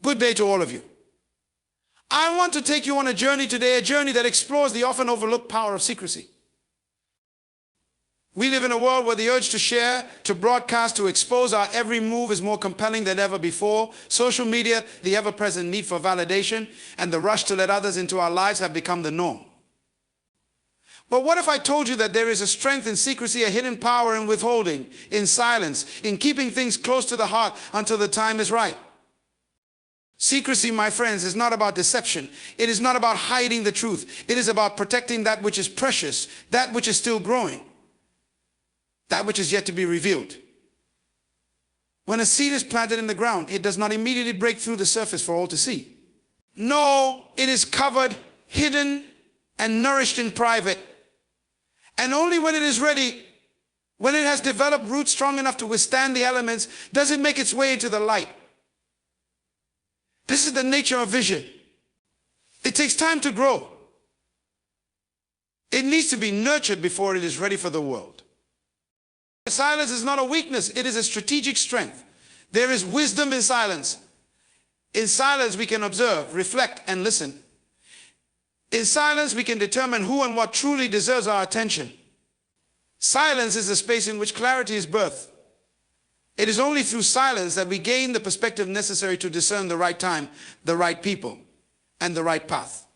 Good day to all of you. I want to take you on a journey today, a journey that explores the often overlooked power of secrecy. We live in a world where the urge to share, to broadcast, to expose our every move is more compelling than ever before. Social media, the ever-present need for validation, and the rush to let others into our lives have become the norm. But what if I told you that there is a strength in secrecy, a hidden power in withholding, in silence, in keeping things close to the heart until the time is right? Secrecy, my friends, is not about deception. It is not about hiding the truth. It is about protecting that which is precious, that which is still growing, that which is yet to be revealed. When a seed is planted in the ground, it does not immediately break through the surface for all to see. No, it is covered, hidden, and nourished in private. And only when it is ready, when it has developed roots strong enough to withstand the elements, does it make its way into the light. This is the nature of vision. It takes time to grow. It needs to be nurtured before it is ready for the world. Silence is not a weakness, it is a strategic strength. There is wisdom in silence. In silence we can observe, reflect, and listen. In silence we can determine who and what truly deserves our attention. Silence is the space in which clarity is birthed. It is only through silence that we gain the perspective necessary to discern the right time, the right people, and the right path.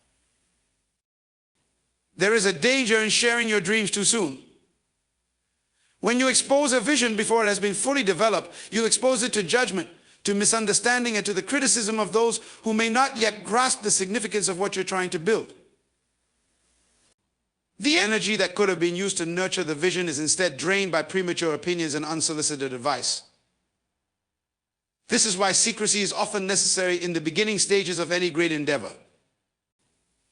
There is a danger in sharing your dreams too soon. When you expose a vision before it has been fully developed, you expose it to judgment, to misunderstanding, and to the criticism of those who may not yet grasp the significance of what you're trying to build. The energy that could have been used to nurture the vision is instead drained by premature opinions and unsolicited advice. This is why secrecy is often necessary in the beginning stages of any great endeavor.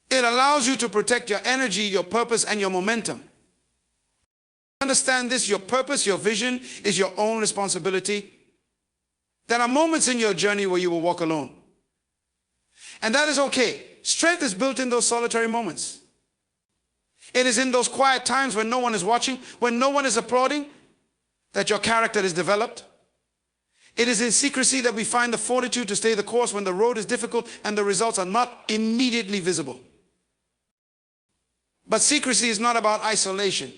It allows you to protect your energy, your purpose, and your momentum. Understand this, your purpose, your vision is your own responsibility. There are moments in your journey where you will walk alone. And that is okay. Strength is built in those solitary moments. It is in those quiet times when no one is watching, when no one is applauding, that your character is developed. It is in secrecy that we find the fortitude to stay the course when the road is difficult and the results are not immediately visible. But secrecy is not about isolation.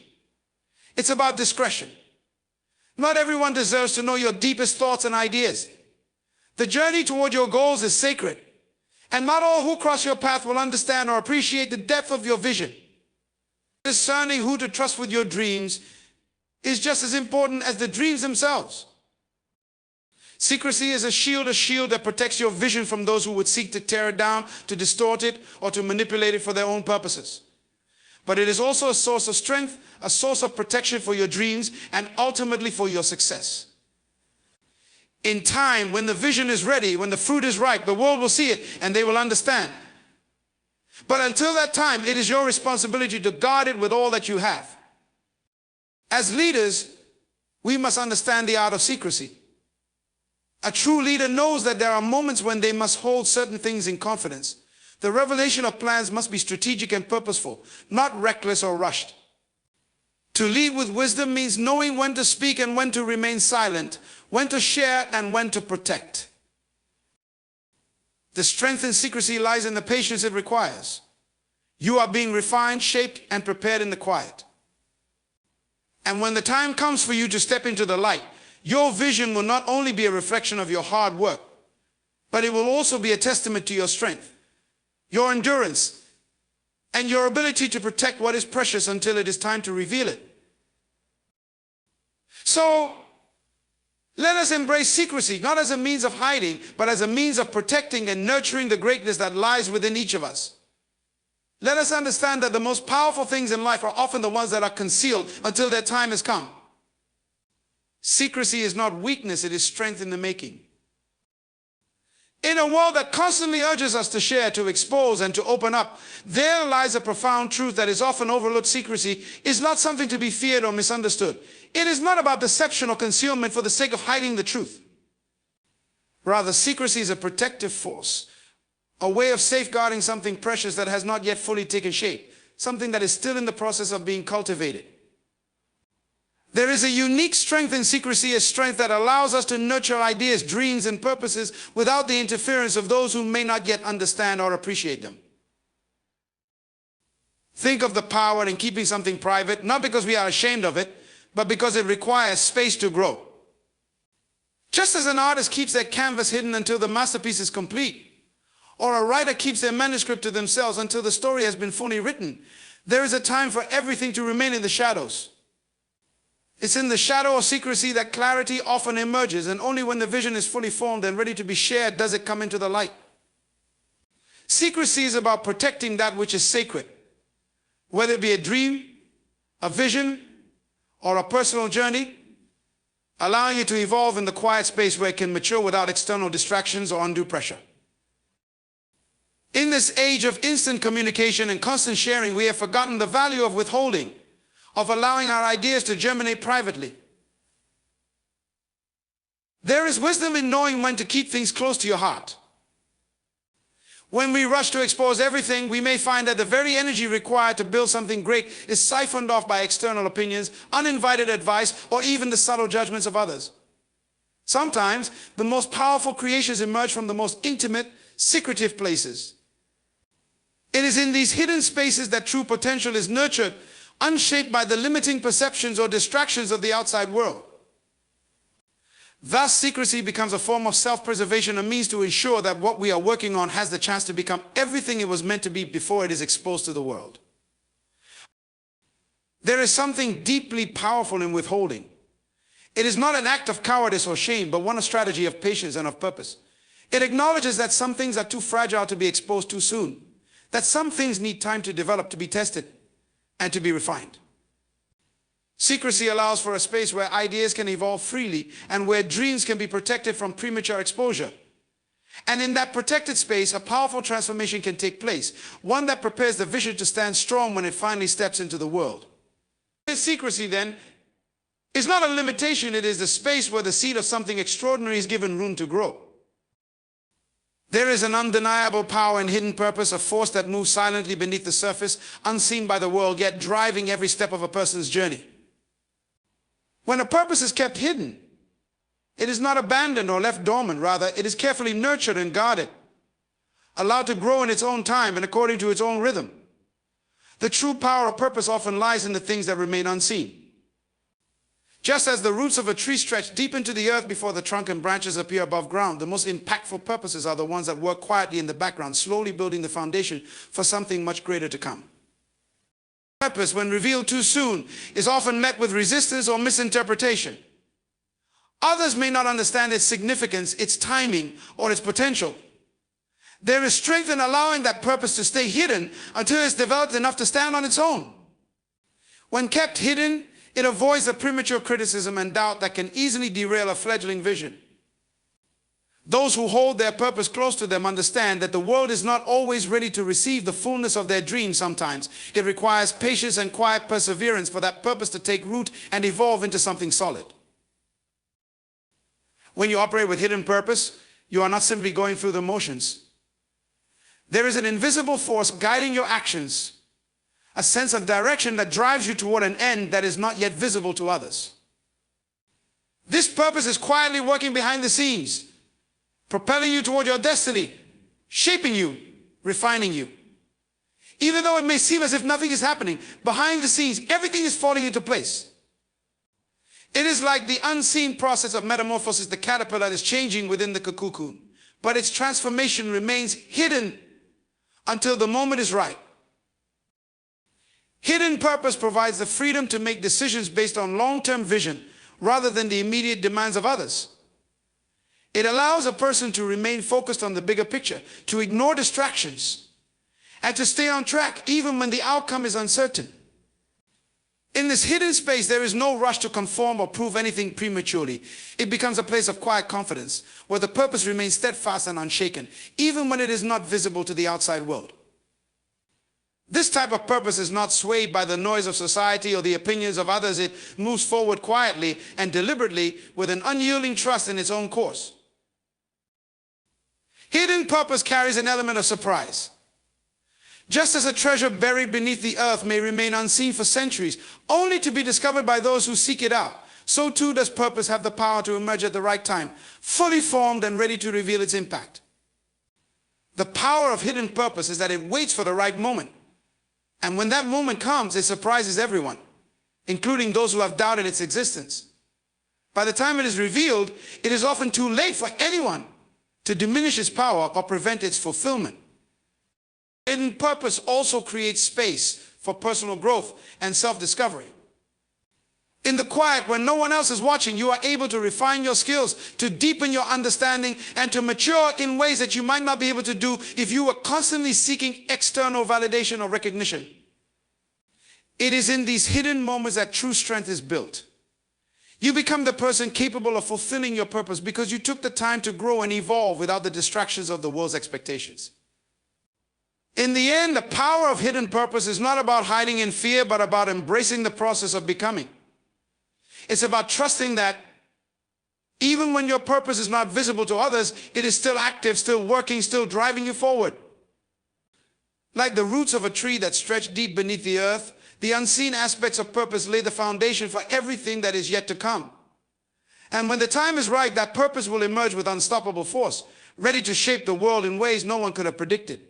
It's about discretion. Not everyone deserves to know your deepest thoughts and ideas. The journey toward your goals is sacred, and not all who cross your path will understand or appreciate the depth of your vision. Discerning who to trust with your dreams is just as important as the dreams themselves. Secrecy is a shield that protects your vision from those who would seek to tear it down, to distort it, or to manipulate it for their own purposes. But it is also a source of strength, a source of protection for your dreams, and ultimately for your success. In time, when the vision is ready, when the fruit is ripe, the world will see it and they will understand. But until that time, it is your responsibility to guard it with all that you have. As leaders, we must understand the art of secrecy. A true leader knows that there are moments when they must hold certain things in confidence. The revelation of plans must be strategic and purposeful, not reckless or rushed. To lead with wisdom means knowing when to speak and when to remain silent, when to share and when to protect. The strength in secrecy lies in the patience it requires. You are being refined, shaped, and prepared in the quiet. And when the time comes for you to step into the light, your vision will not only be a reflection of your hard work, but it will also be a testament to your strength, your endurance, and your ability to protect what is precious until it is time to reveal it. So, let us embrace secrecy, not as a means of hiding, but as a means of protecting and nurturing the greatness that lies within each of us. Let us understand that the most powerful things in life are often the ones that are concealed until their time has come. Secrecy is not weakness, it is strength in the making. In a world that constantly urges us to share, to expose, and to open up, there lies a profound truth that is often overlooked. Secrecy is not something to be feared or misunderstood. It is not about deception or concealment for the sake of hiding the truth. Rather, secrecy is a protective force, a way of safeguarding something precious that has not yet fully taken shape, something that is still in the process of being cultivated. There is a unique strength in secrecy, a strength that allows us to nurture ideas, dreams, and purposes without the interference of those who may not yet understand or appreciate them. Think of the power in keeping something private, not because we are ashamed of it, but because it requires space to grow. Just as an artist keeps their canvas hidden until the masterpiece is complete, or a writer keeps their manuscript to themselves until the story has been fully written, there is a time for everything to remain in the shadows. It's in the shadow of secrecy that clarity often emerges, and only when the vision is fully formed and ready to be shared does it come into the light. Secrecy is about protecting that which is sacred, whether it be a dream, a vision, or a personal journey, allowing it to evolve in the quiet space where it can mature without external distractions or undue pressure. In this age of instant communication and constant sharing, we have forgotten the value of withholding, of allowing our ideas to germinate privately. There is wisdom in knowing when to keep things close to your heart. When we rush to expose everything, we may find that the very energy required to build something great is siphoned off by external opinions, uninvited advice, or even the subtle judgments of others. Sometimes, the most powerful creations emerge from the most intimate, secretive places. It is in these hidden spaces that true potential is nurtured, unshaped by the limiting perceptions or distractions of the outside world. Thus, secrecy becomes a form of self-preservation, a means to ensure that what we are working on has the chance to become everything it was meant to be before it is exposed to the world. There is something deeply powerful in withholding. It is not an act of cowardice or shame, but one strategy of patience and of purpose. It acknowledges that some things are too fragile to be exposed too soon, that some things need time to develop, to be tested, and to be refined. Secrecy allows for a space where ideas can evolve freely and where dreams can be protected from premature exposure. And in that protected space, a powerful transformation can take place, one that prepares the vision to stand strong when it finally steps into the world. This secrecy, then, is not a limitation. It is the space where the seed of something extraordinary is given room to grow. There is an undeniable power and hidden purpose, a force that moves silently beneath the surface, unseen by the world, yet driving every step of a person's journey. When a purpose is kept hidden, it is not abandoned or left dormant. Rather, it is carefully nurtured and guarded, allowed to grow in its own time and according to its own rhythm. The true power of purpose often lies in the things that remain unseen. Just as the roots of a tree stretch deep into the earth before the trunk and branches appear above ground, the most impactful purposes are the ones that work quietly in the background, slowly building the foundation for something much greater to come. Purpose, when revealed too soon, is often met with resistance or misinterpretation. Others may not understand its significance, its timing, or its potential. There is strength in allowing that purpose to stay hidden until it's developed enough to stand on its own. When kept hidden, it avoids the premature criticism and doubt that can easily derail a fledgling vision. Those who hold their purpose close to them understand that the world is not always ready to receive the fullness of their dreams sometimes. It requires patience and quiet perseverance for that purpose to take root and evolve into something solid. When you operate with hidden purpose, you are not simply going through the motions. There is an invisible force guiding your actions, a sense of direction that drives you toward an end that is not yet visible to others. This purpose is quietly working behind the scenes, propelling you toward your destiny, shaping you, refining you. Even though it may seem as if nothing is happening, behind the scenes, everything is falling into place. It is like the unseen process of metamorphosis. The caterpillar is changing within the cocoon, but its transformation remains hidden until the moment is right. Hidden purpose provides the freedom to make decisions based on long-term vision rather than the immediate demands of others. It allows a person to remain focused on the bigger picture, to ignore distractions, and to stay on track even when the outcome is uncertain. In this hidden space, there is no rush to conform or prove anything prematurely. It becomes a place of quiet confidence, where the purpose remains steadfast and unshaken, even when it is not visible to the outside world. This type of purpose is not swayed by the noise of society or the opinions of others. It moves forward quietly and deliberately with an unyielding trust in its own course. Hidden purpose carries an element of surprise. Just as a treasure buried beneath the earth may remain unseen for centuries, only to be discovered by those who seek it out, so too does purpose have the power to emerge at the right time, fully formed and ready to reveal its impact. The power of hidden purpose is that it waits for the right moment. And when that moment comes, it surprises everyone, including those who have doubted its existence. By the time it is revealed, it is often too late for anyone to diminish its power or prevent its fulfillment. Hidden purpose also creates space for personal growth and self-discovery. In the quiet, when no one else is watching, you are able to refine your skills, to deepen your understanding, and to mature in ways that you might not be able to do if you were constantly seeking external validation or recognition. It is in these hidden moments that true strength is built. You become the person capable of fulfilling your purpose because you took the time to grow and evolve without the distractions of the world's expectations. In the end, the power of hidden purpose is not about hiding in fear, but about embracing the process of becoming. It's about trusting that even when your purpose is not visible to others, it is still active, still working, still driving you forward. Like the roots of a tree that stretch deep beneath the earth, the unseen aspects of purpose lay the foundation for everything that is yet to come. And when the time is right, that purpose will emerge with unstoppable force, ready to shape the world in ways no one could have predicted.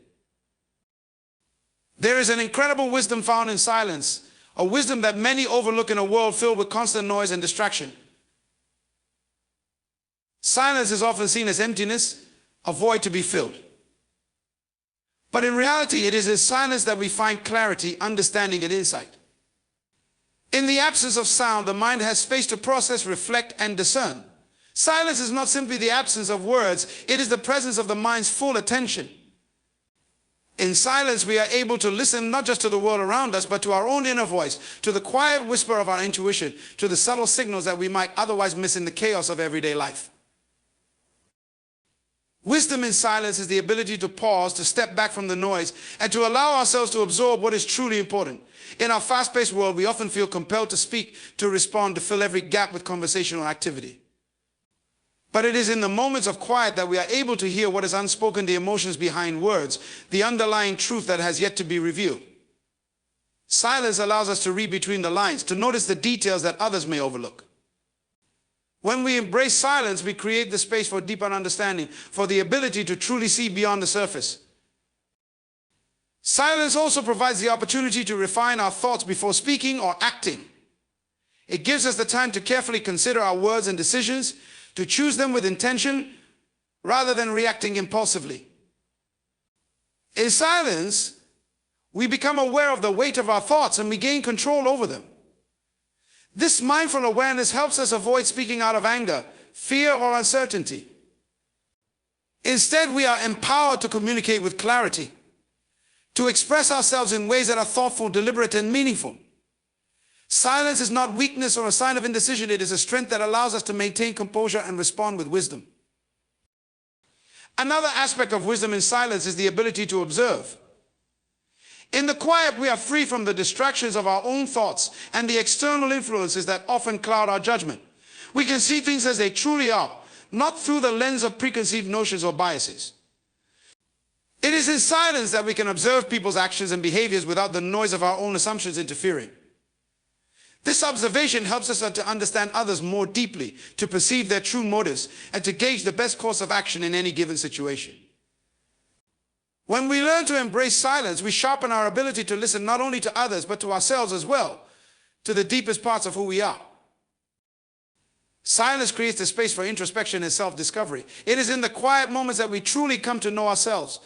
There is an incredible wisdom found in silence, a wisdom that many overlook in a world filled with constant noise and distraction. Silence is often seen as emptiness, a void to be filled. But in reality, it is in silence that we find clarity, understanding, and insight. In the absence of sound, the mind has space to process, reflect, and discern. Silence is not simply the absence of words, it is the presence of the mind's full attention. In silence, we are able to listen not just to the world around us, but to our own inner voice, to the quiet whisper of our intuition, to the subtle signals that we might otherwise miss in the chaos of everyday life. Wisdom in silence is the ability to pause, to step back from the noise, and to allow ourselves to absorb what is truly important. In our fast-paced world, we often feel compelled to speak, to respond, to fill every gap with conversational activity. But it is in the moments of quiet that we are able to hear what is unspoken, the emotions behind words, the underlying truth that has yet to be revealed. Silence allows us to read between the lines, to notice the details that others may overlook. When we embrace silence, we create the space for deeper understanding, for the ability to truly see beyond the surface. Silence also provides the opportunity to refine our thoughts before speaking or acting. It gives us the time to carefully consider our words and decisions, to choose them with intention rather than reacting impulsively. In silence, we become aware of the weight of our thoughts and we gain control over them. This mindful awareness helps us avoid speaking out of anger, fear, or uncertainty. Instead, we are empowered to communicate with clarity, to express ourselves in ways that are thoughtful, deliberate, and meaningful. Silence is not weakness or a sign of indecision. It is a strength that allows us to maintain composure and respond with wisdom. Another aspect of wisdom in silence is the ability to observe. In the quiet, we are free from the distractions of our own thoughts and the external influences that often cloud our judgment. We can see things as they truly are, not through the lens of preconceived notions or biases. It is in silence that we can observe people's actions and behaviors without the noise of our own assumptions interfering. This observation helps us to understand others more deeply, to perceive their true motives, and to gauge the best course of action in any given situation. When we learn to embrace silence, we sharpen our ability to listen not only to others, but to ourselves as well, to the deepest parts of who we are. Silence creates the space for introspection and self-discovery. It is in the quiet moments that we truly come to know ourselves.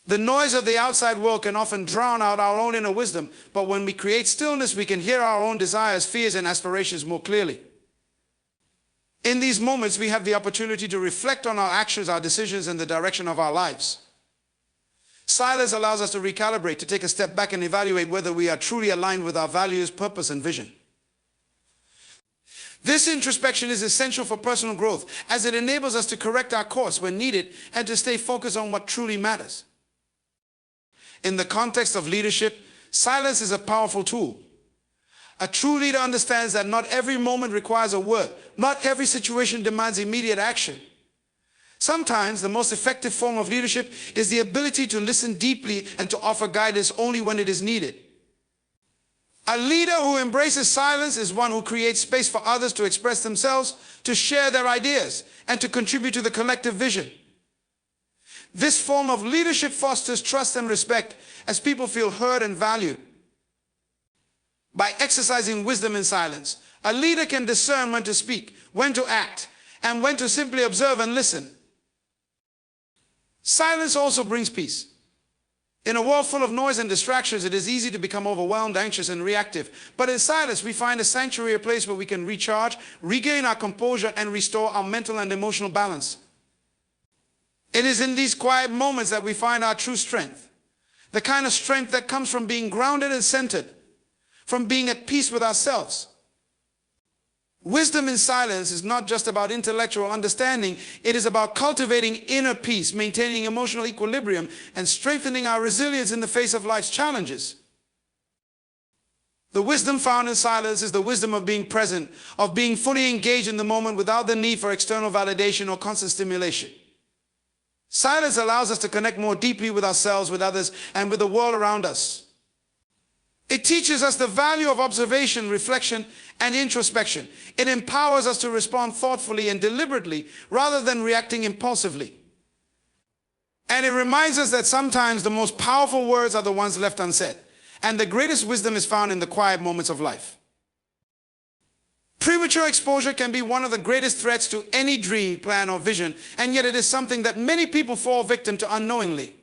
The noise of the outside world can often drown out our own inner wisdom, but when we create stillness, we can hear our own desires, fears, and aspirations more clearly. In these moments, we have the opportunity to reflect on our actions, our decisions, and the direction of our lives. Silence allows us to recalibrate, to take a step back and evaluate whether we are truly aligned with our values, purpose, and vision. This introspection is essential for personal growth, as it enables us to correct our course when needed and to stay focused on what truly matters. In the context of leadership, silence is a powerful tool. A true leader understands that not every moment requires a word. Not every situation demands immediate action. Sometimes the most effective form of leadership is the ability to listen deeply and to offer guidance only when it is needed. A leader who embraces silence is one who creates space for others to express themselves, to share their ideas, and to contribute to the collective vision. This form of leadership fosters trust and respect as people feel heard and valued. By exercising wisdom in silence, a leader can discern when to speak, when to act, and when to simply observe and listen. Silence also brings peace. In a world full of noise and distractions, it is easy to become overwhelmed, anxious, and reactive. But in silence, we find a sanctuary, a place where we can recharge, regain our composure, and restore our mental and emotional balance. It is in these quiet moments that we find our true strength. The kind of strength that comes from being grounded and centered, from being at peace with ourselves. Wisdom in silence is not just about intellectual understanding. It is about cultivating inner peace, maintaining emotional equilibrium, and strengthening our resilience in the face of life's challenges. The wisdom found in silence is the wisdom of being present, of being fully engaged in the moment without the need for external validation or constant stimulation. Silence allows us to connect more deeply with ourselves, with others, and with the world around us. It teaches us the value of observation, reflection, and introspection. It empowers us to respond thoughtfully and deliberately rather than reacting impulsively. And it reminds us that sometimes the most powerful words are the ones left unsaid, and the greatest wisdom is found in the quiet moments of life. Premature exposure can be one of the greatest threats to any dream, plan, or vision, and yet it is something that many people fall victim to unknowingly.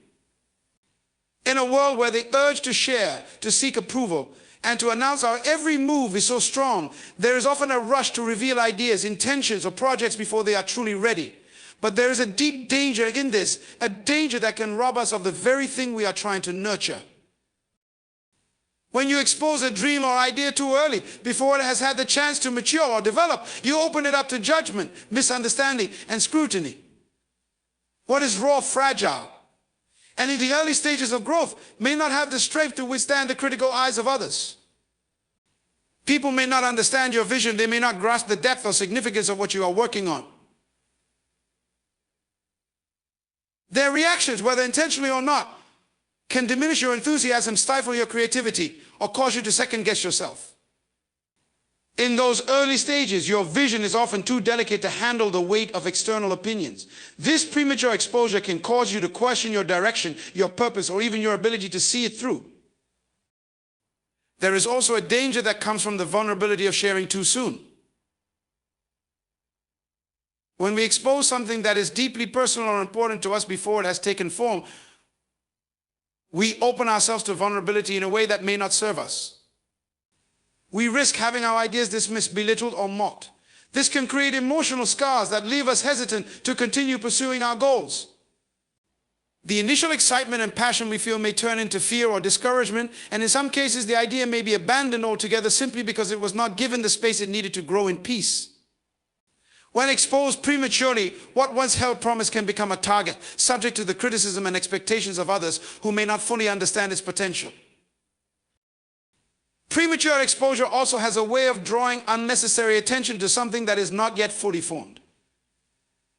In a world where the urge to share, to seek approval, and to announce our every move is so strong, there is often a rush to reveal ideas, intentions, or projects before they are truly ready. But there is a deep danger in this, a danger that can rob us of the very thing we are trying to nurture. When you expose a dream or idea too early, before it has had the chance to mature or develop, you open it up to judgment, misunderstanding, and scrutiny. What is raw, fragile, and in the early stages of growth may not have the strength to withstand the critical eyes of others. People may not understand your vision. They may not grasp the depth or significance of what you are working on. Their reactions, whether intentionally or not, can diminish your enthusiasm, stifle your creativity, or cause you to second-guess yourself. In those early stages, your vision is often too delicate to handle the weight of external opinions. This premature exposure can cause you to question your direction, your purpose, or even your ability to see it through. There is also a danger that comes from the vulnerability of sharing too soon. When we expose something that is deeply personal or important to us before it has taken form, we open ourselves to vulnerability in a way that may not serve us. We risk having our ideas dismissed, belittled, or mocked. This can create emotional scars that leave us hesitant to continue pursuing our goals. The initial excitement and passion we feel may turn into fear or discouragement, and in some cases the idea may be abandoned altogether simply because it was not given the space it needed to grow in peace. When exposed prematurely, what once held promise can become a target, subject to the criticism and expectations of others who may not fully understand its potential. Premature exposure also has a way of drawing unnecessary attention to something that is not yet fully formed.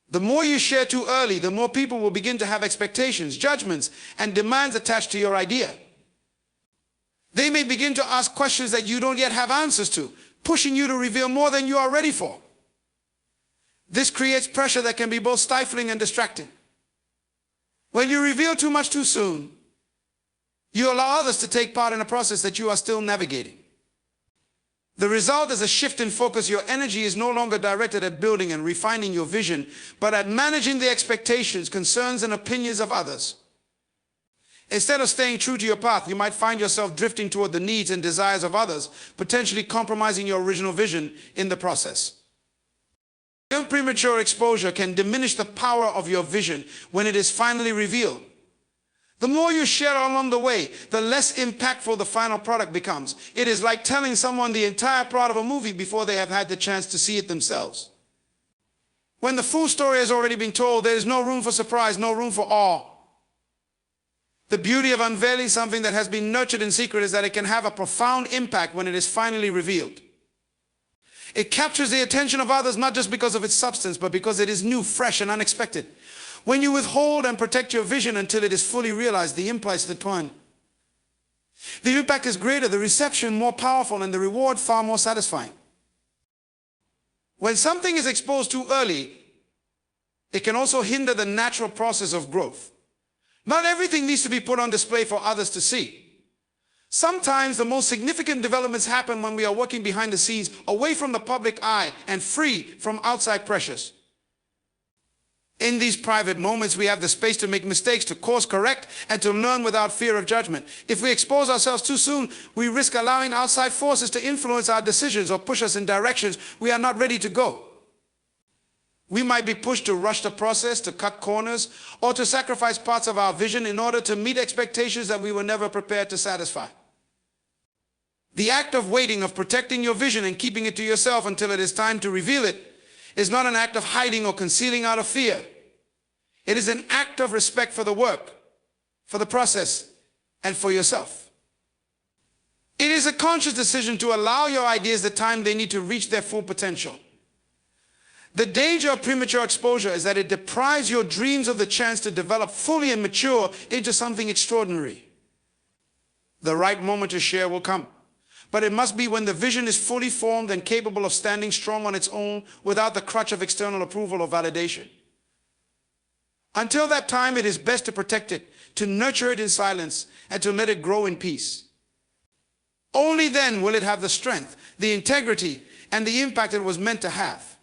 The more you share too early, the more people will begin to have expectations, judgments, and demands attached to your idea. They may begin to ask questions that you don't yet have answers to, pushing you to reveal more than you are ready for. This creates pressure that can be both stifling and distracting. When you reveal too much too soon, you allow others to take part in a process that you are still navigating. The result is a shift in focus. Your energy is no longer directed at building and refining your vision, but at managing the expectations, concerns, and opinions of others. Instead of staying true to your path, you might find yourself drifting toward the needs and desires of others, potentially compromising your original vision in the process. Premature exposure can diminish the power of your vision when it is finally revealed. The more you share along the way, the less impactful the final product becomes. It is like telling someone the entire plot of a movie before they have had the chance to see it themselves. When the full story has already been told, there is no room for surprise, no room for awe. The beauty of unveiling something that has been nurtured in secret is that it can have a profound impact when it is finally revealed. It captures the attention of others not just because of its substance, but because it is new, fresh, and unexpected. When you withhold and protect your vision until it is fully realized, the impact is intertwined. The impact is greater, the reception more powerful, and the reward far more satisfying. When something is exposed too early, it can also hinder the natural process of growth. Not everything needs to be put on display for others to see. Sometimes the most significant developments happen when we are working behind the scenes, away from the public eye and free from outside pressures. In these private moments, we have the space to make mistakes, to course correct, and to learn without fear of judgment. If we expose ourselves too soon, we risk allowing outside forces to influence our decisions or push us in directions we are not ready to go. We might be pushed to rush the process, to cut corners, or to sacrifice parts of our vision in order to meet expectations that we were never prepared to satisfy. The act of waiting, of protecting your vision and keeping it to yourself until it is time to reveal it, is not an act of hiding or concealing out of fear. It is an act of respect for the work, for the process, and for yourself. It is a conscious decision to allow your ideas the time they need to reach their full potential. The danger of premature exposure is that it deprives your dreams of the chance to develop fully and mature into something extraordinary. The right moment to share will come, but it must be when the vision is fully formed and capable of standing strong on its own without the crutch of external approval or validation. Until that time, it is best to protect it, to nurture it in silence, and to let it grow in peace. Only then will it have the strength, the integrity, and the impact it was meant to have.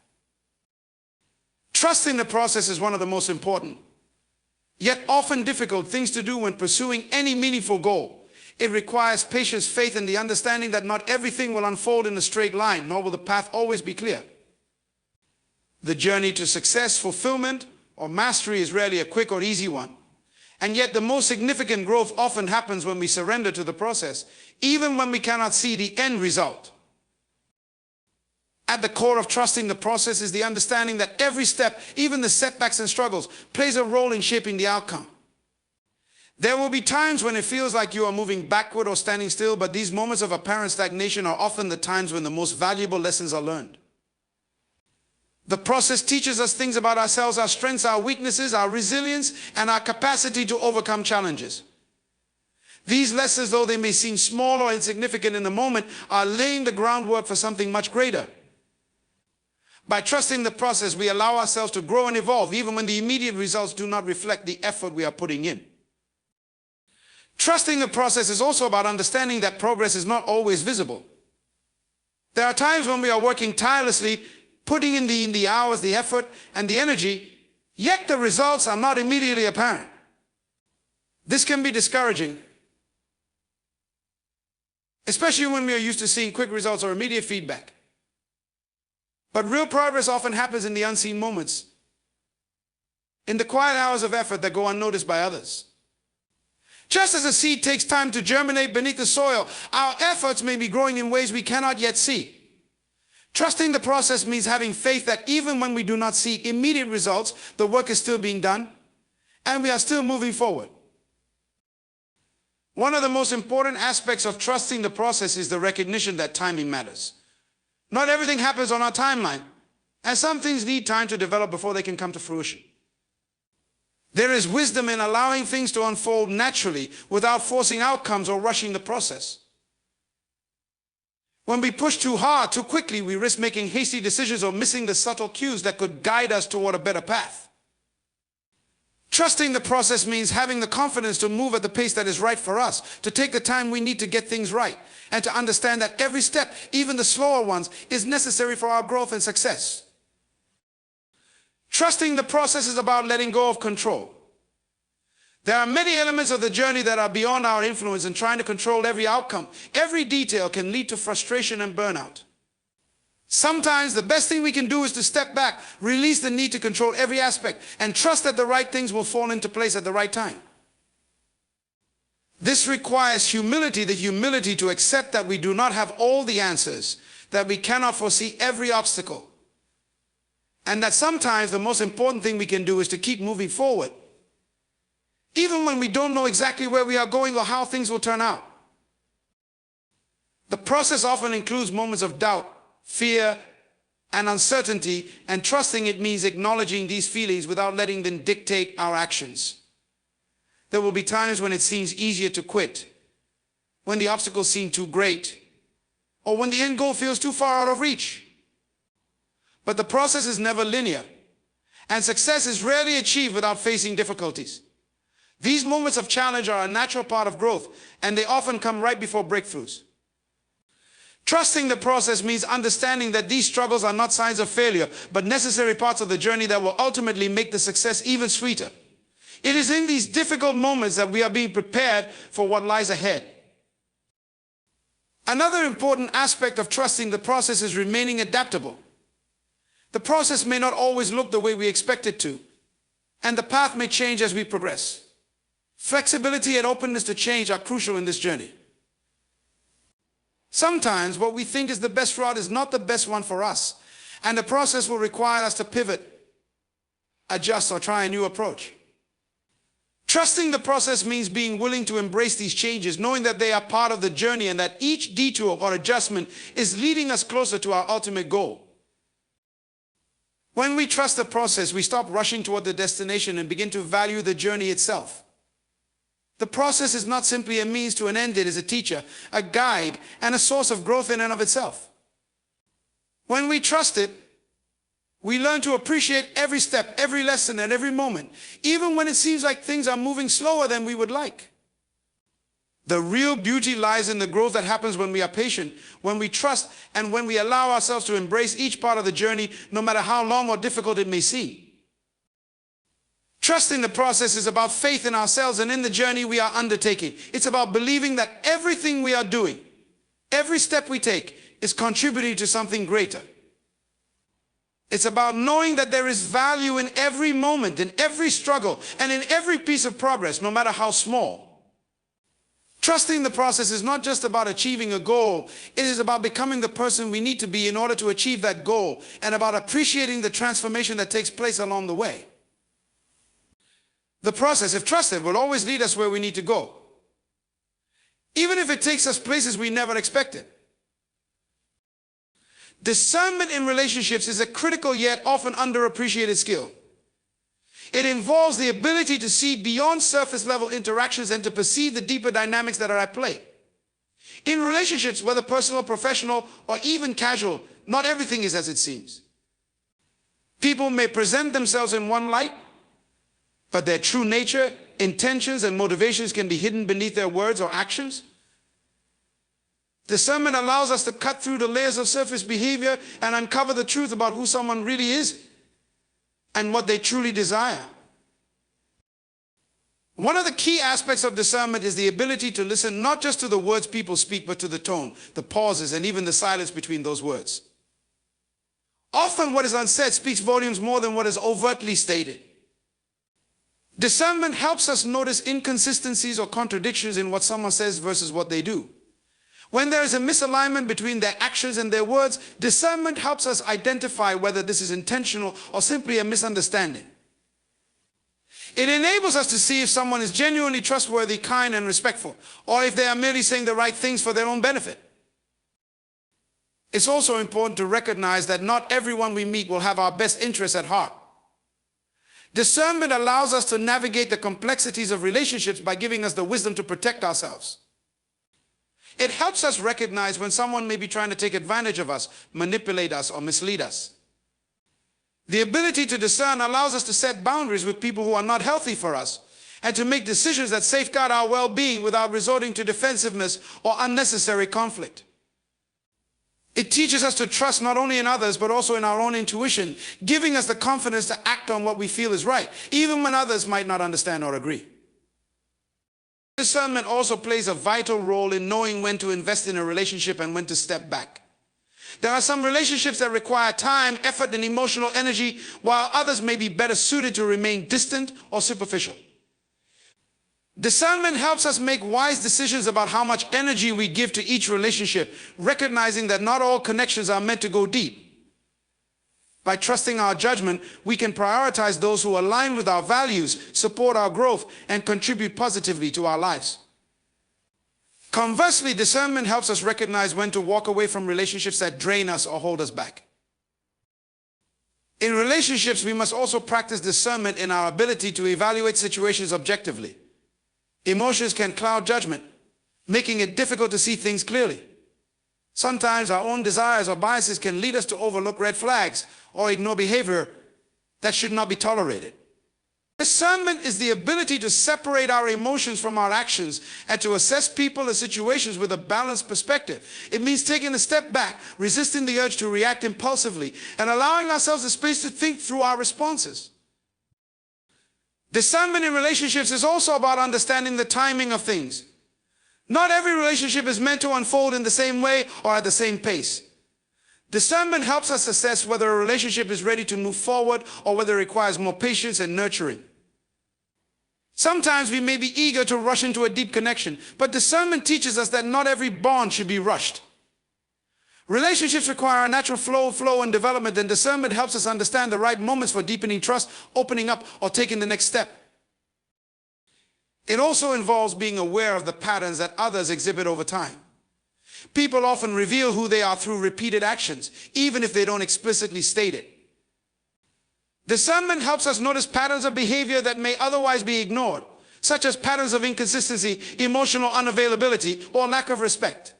Trusting the process is one of the most important, yet often difficult things to do when pursuing any meaningful goal. It requires patience, faith, and the understanding that not everything will unfold in a straight line, nor will the path always be clear. The journey to success, fulfillment, or mastery is rarely a quick or easy one. And yet the most significant growth often happens when we surrender to the process, even when we cannot see the end result. At the core of trusting the process is the understanding that every step, even the setbacks and struggles, plays a role in shaping the outcome. There will be times when it feels like you are moving backward or standing still, but these moments of apparent stagnation are often the times when the most valuable lessons are learned. The process teaches us things about ourselves, our strengths, our weaknesses, our resilience, and our capacity to overcome challenges. These lessons, though they may seem small or insignificant in the moment, are laying the groundwork for something much greater. By trusting the process, we allow ourselves to grow and evolve, even when the immediate results do not reflect the effort we are putting in. Trusting the process is also about understanding that progress is not always visible. There are times when we are working tirelessly, putting in the hours, the effort, and the energy, yet the results are not immediately apparent. This can be discouraging, especially when we are used to seeing quick results or immediate feedback. But real progress often happens in the unseen moments, in the quiet hours of effort that go unnoticed by others. Just as a seed takes time to germinate beneath the soil, our efforts may be growing in ways we cannot yet see. Trusting the process means having faith that even when we do not see immediate results, the work is still being done, and we are still moving forward. One of the most important aspects of trusting the process is the recognition that timing matters. Not everything happens on our timeline, and some things need time to develop before they can come to fruition. There is wisdom in allowing things to unfold naturally without forcing outcomes or rushing the process. When we push too hard, too quickly, we risk making hasty decisions or missing the subtle cues that could guide us toward a better path. Trusting the process means having the confidence to move at the pace that is right for us, to take the time we need to get things right, and to understand that every step, even the slower ones, is necessary for our growth and success. Trusting the process is about letting go of control. There are many elements of the journey that are beyond our influence, and trying to control every outcome, every detail, can lead to frustration and burnout. Sometimes the best thing we can do is to step back, release the need to control every aspect, and trust that the right things will fall into place at the right time. This requires humility, the humility to accept that we do not have all the answers, that we cannot foresee every obstacle, and that sometimes the most important thing we can do is to keep moving forward, even when we don't know exactly where we are going or how things will turn out. The process often includes moments of doubt, fear, and uncertainty, and trusting it means acknowledging these feelings without letting them dictate our actions. There will be times when it seems easier to quit, when the obstacles seem too great, or when the end goal feels too far out of reach. But the process is never linear, and success is rarely achieved without facing difficulties. These moments of challenge are a natural part of growth, and they often come right before breakthroughs. Trusting the process means understanding that these struggles are not signs of failure, but necessary parts of the journey that will ultimately make the success even sweeter. It is in these difficult moments that we are being prepared for what lies ahead. Another important aspect of trusting the process is remaining adaptable. The process may not always look the way we expect it to, and the path may change as we progress. Flexibility and openness to change are crucial in this journey. Sometimes what we think is the best route is not the best one for us, and the process will require us to pivot, adjust, or try a new approach. Trusting the process means being willing to embrace these changes, knowing that they are part of the journey and that each detour or adjustment is leading us closer to our ultimate goal. When we trust the process, we stop rushing toward the destination and begin to value the journey itself. The process is not simply a means to an end, it is a teacher, a guide, and a source of growth in and of itself. When we trust it, we learn to appreciate every step, every lesson, and every moment, even when it seems like things are moving slower than we would like. The real beauty lies in the growth that happens when we are patient, when we trust, and when we allow ourselves to embrace each part of the journey, no matter how long or difficult it may seem. Trusting the process is about faith in ourselves and in the journey we are undertaking. It's about believing that everything we are doing, every step we take, is contributing to something greater. It's about knowing that there is value in every moment, in every struggle, and in every piece of progress, no matter how small. Trusting the process is not just about achieving a goal, it is about becoming the person we need to be in order to achieve that goal, and about appreciating the transformation that takes place along the way. The process, if trusted, will always lead us where we need to go, even if it takes us places we never expected. Discernment in relationships is a critical yet often underappreciated skill. It involves the ability to see beyond surface level interactions and to perceive the deeper dynamics that are at play. In relationships, whether personal, professional, or even casual, not everything is as it seems. People may present themselves in one light, but their true nature, intentions, and motivations can be hidden beneath their words or actions. Discernment allows us to cut through the layers of surface behavior and uncover the truth about who someone really is and what they truly desire. One of the key aspects of discernment is the ability to listen not just to the words people speak, but to the tone, the pauses, and even the silence between those words. Often what is unsaid speaks volumes more than what is overtly stated. Discernment helps us notice inconsistencies or contradictions in what someone says versus what they do. When there is a misalignment between their actions and their words, discernment helps us identify whether this is intentional or simply a misunderstanding. It enables us to see if someone is genuinely trustworthy, kind, and respectful, or if they are merely saying the right things for their own benefit. It's also important to recognize that not everyone we meet will have our best interests at heart. Discernment allows us to navigate the complexities of relationships by giving us the wisdom to protect ourselves. It helps us recognize when someone may be trying to take advantage of us, manipulate us, or mislead us. The ability to discern allows us to set boundaries with people who are not healthy for us, and to make decisions that safeguard our well-being without resorting to defensiveness or unnecessary conflict. It teaches us to trust not only in others, but also in our own intuition, giving us the confidence to act on what we feel is right, even when others might not understand or agree. Discernment also plays a vital role in knowing when to invest in a relationship and when to step back. There are some relationships that require time, effort, and emotional energy, while others may be better suited to remain distant or superficial. Discernment helps us make wise decisions about how much energy we give to each relationship, recognizing that not all connections are meant to go deep. By trusting our judgment, we can prioritize those who align with our values, support our growth, and contribute positively to our lives. Conversely, discernment helps us recognize when to walk away from relationships that drain us or hold us back. In relationships, we must also practice discernment in our ability to evaluate situations objectively. Emotions can cloud judgment, making it difficult to see things clearly. Sometimes our own desires or biases can lead us to overlook red flags or ignore behavior that should not be tolerated. Discernment is the ability to separate our emotions from our actions and to assess people and situations with a balanced perspective. It means taking a step back, resisting the urge to react impulsively, and allowing ourselves the space to think through our responses. Discernment in relationships is also about understanding the timing of things. Not every relationship is meant to unfold in the same way or at the same pace. Discernment helps us assess whether a relationship is ready to move forward or whether it requires more patience and nurturing. Sometimes we may be eager to rush into a deep connection, but discernment teaches us that not every bond should be rushed. Relationships require a natural flow and development, and discernment helps us understand the right moments for deepening trust, opening up, or taking the next step. It also involves being aware of the patterns that others exhibit over time. People often reveal who they are through repeated actions, even if they don't explicitly state it. Discernment helps us notice patterns of behavior that may otherwise be ignored, such as patterns of inconsistency, emotional unavailability, or lack of respect.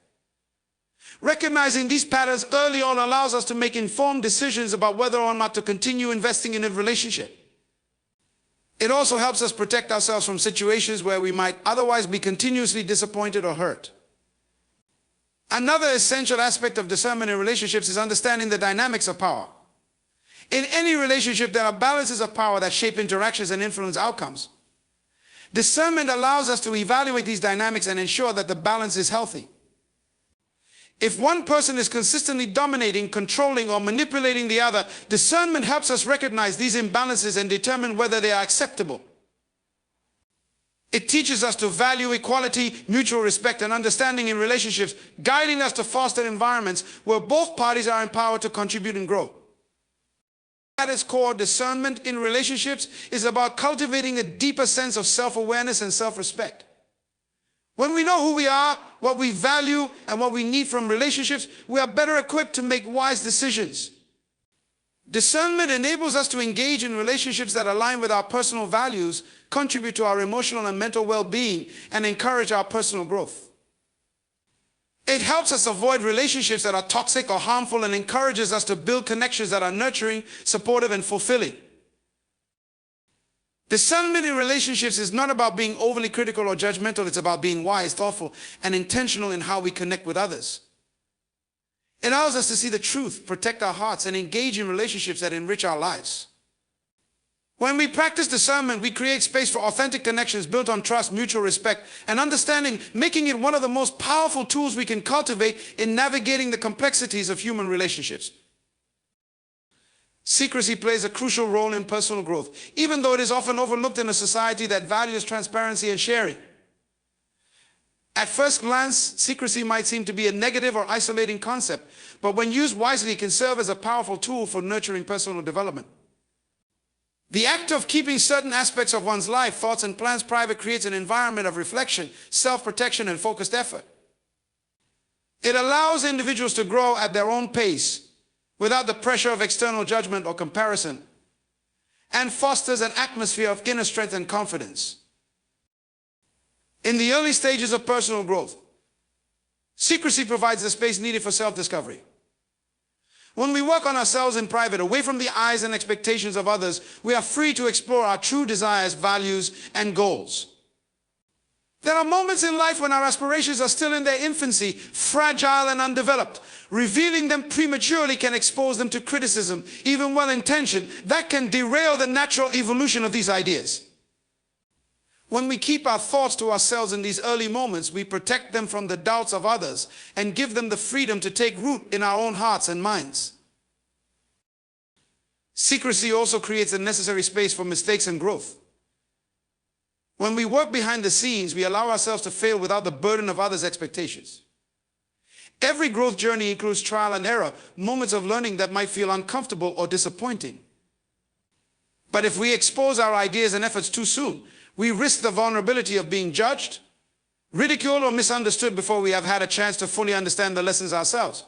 Recognizing these patterns early on allows us to make informed decisions about whether or not to continue investing in a relationship. It also helps us protect ourselves from situations where we might otherwise be continuously disappointed or hurt. Another essential aspect of discernment in relationships is understanding the dynamics of power. In any relationship, there are balances of power that shape interactions and influence outcomes. Discernment allows us to evaluate these dynamics and ensure that the balance is healthy. If one person is consistently dominating, controlling, or manipulating the other, discernment helps us recognize these imbalances and determine whether they are acceptable. It teaches us to value equality, mutual respect, and understanding in relationships, guiding us to foster environments where both parties are empowered to contribute and grow. At its core, discernment in relationships is about cultivating a deeper sense of self-awareness and self-respect. When we know who we are, what we value, and what we need from relationships, we are better equipped to make wise decisions. Discernment enables us to engage in relationships that align with our personal values, contribute to our emotional and mental well-being, and encourage our personal growth. It helps us avoid relationships that are toxic or harmful and encourages us to build connections that are nurturing, supportive, and fulfilling. Discernment in relationships is not about being overly critical or judgmental. It's about being wise, thoughtful, and intentional in how we connect with others. It allows us to see the truth, protect our hearts, and engage in relationships that enrich our lives. When we practice discernment, we create space for authentic connections built on trust, mutual respect, and understanding, making it one of the most powerful tools we can cultivate in navigating the complexities of human relationships. Secrecy plays a crucial role in personal growth, even though it is often overlooked in a society that values transparency and sharing. At first glance, secrecy might seem to be a negative or isolating concept, but when used wisely, it can serve as a powerful tool for nurturing personal development. The act of keeping certain aspects of one's life, thoughts, and plans private creates an environment of reflection, self-protection, and focused effort. It allows individuals to grow at their own pace without the pressure of external judgment or comparison, and fosters an atmosphere of inner strength and confidence. In the early stages of personal growth, secrecy provides the space needed for self-discovery. When we work on ourselves in private, away from the eyes and expectations of others, we are free to explore our true desires, values, and goals. There are moments in life when our aspirations are still in their infancy, fragile and undeveloped. Revealing them prematurely can expose them to criticism, even well-intentioned, that can derail the natural evolution of these ideas. When we keep our thoughts to ourselves in these early moments, we protect them from the doubts of others and give them the freedom to take root in our own hearts and minds. Secrecy also creates a necessary space for mistakes and growth. When we work behind the scenes, we allow ourselves to fail without the burden of others' expectations. Every growth journey includes trial and error, moments of learning that might feel uncomfortable or disappointing. But if we expose our ideas and efforts too soon, we risk the vulnerability of being judged, ridiculed, or misunderstood before we have had a chance to fully understand the lessons ourselves.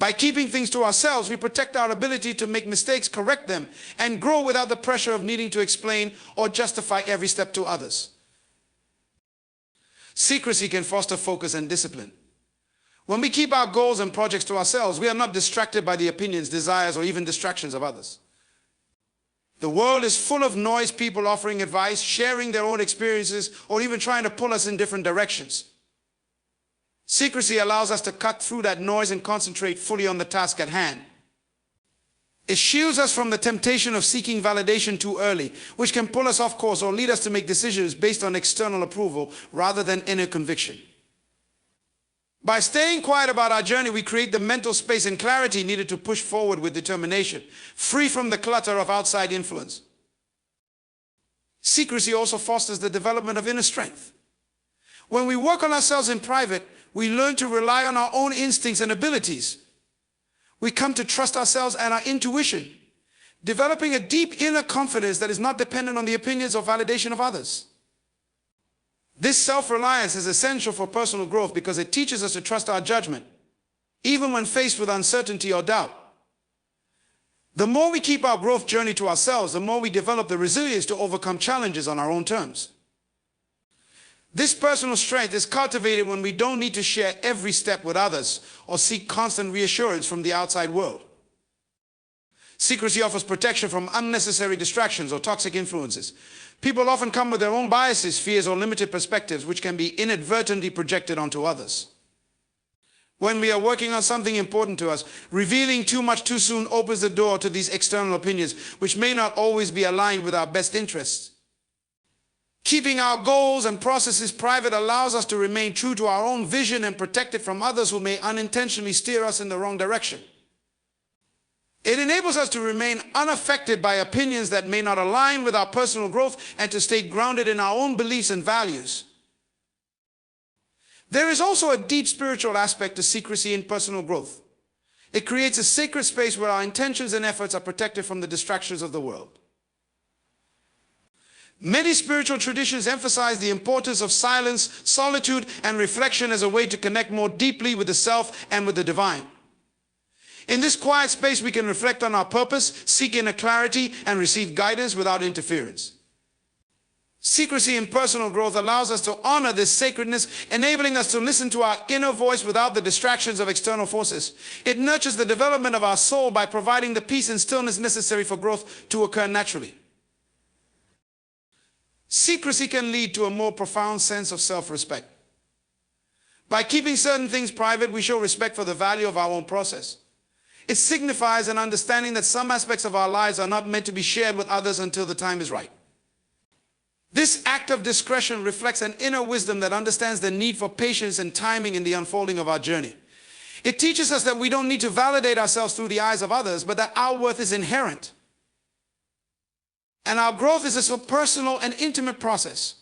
By keeping things to ourselves, we protect our ability to make mistakes, correct them, and grow without the pressure of needing to explain or justify every step to others. Secrecy can foster focus and discipline. When we keep our goals and projects to ourselves, we are not distracted by the opinions, desires, or even distractions of others. The world is full of noise, people offering advice, sharing their own experiences, or even trying to pull us in different directions. Secrecy allows us to cut through that noise and concentrate fully on the task at hand. It shields us from the temptation of seeking validation too early, which can pull us off course or lead us to make decisions based on external approval rather than inner conviction. By staying quiet about our journey, we create the mental space and clarity needed to push forward with determination, free from the clutter of outside influence. Secrecy also fosters the development of inner strength. When we work on ourselves in private, we learn to rely on our own instincts and abilities. We come to trust ourselves and our intuition, developing a deep inner confidence that is not dependent on the opinions or validation of others. This self-reliance is essential for personal growth because it teaches us to trust our judgment, even when faced with uncertainty or doubt. The more we keep our growth journey to ourselves, the more we develop the resilience to overcome challenges on our own terms. This personal strength is cultivated when we don't need to share every step with others or seek constant reassurance from the outside world. Secrecy offers protection from unnecessary distractions or toxic influences. People often come with their own biases, fears, or limited perspectives, which can be inadvertently projected onto others. When we are working on something important to us, revealing too much too soon opens the door to these external opinions, which may not always be aligned with our best interests. Keeping our goals and processes private allows us to remain true to our own vision and protect it from others who may unintentionally steer us in the wrong direction. It enables us to remain unaffected by opinions that may not align with our personal growth and to stay grounded in our own beliefs and values. There is also a deep spiritual aspect to secrecy in personal growth. It creates a sacred space where our intentions and efforts are protected from the distractions of the world. Many spiritual traditions emphasize the importance of silence, solitude, and reflection as a way to connect more deeply with the self and with the divine. In this quiet space, we can reflect on our purpose, seek inner clarity, and receive guidance without interference. Secrecy in personal growth allows us to honor this sacredness, enabling us to listen to our inner voice without the distractions of external forces. It nurtures the development of our soul by providing the peace and stillness necessary for growth to occur naturally. Secrecy can lead to a more profound sense of self-respect. By keeping certain things private, we show respect for the value of our own process. It signifies an understanding that some aspects of our lives are not meant to be shared with others until the time is right. This act of discretion reflects an inner wisdom that understands the need for patience and timing in the unfolding of our journey. It teaches us that we don't need to validate ourselves through the eyes of others, but that our worth is inherent. And our growth is a personal and intimate process.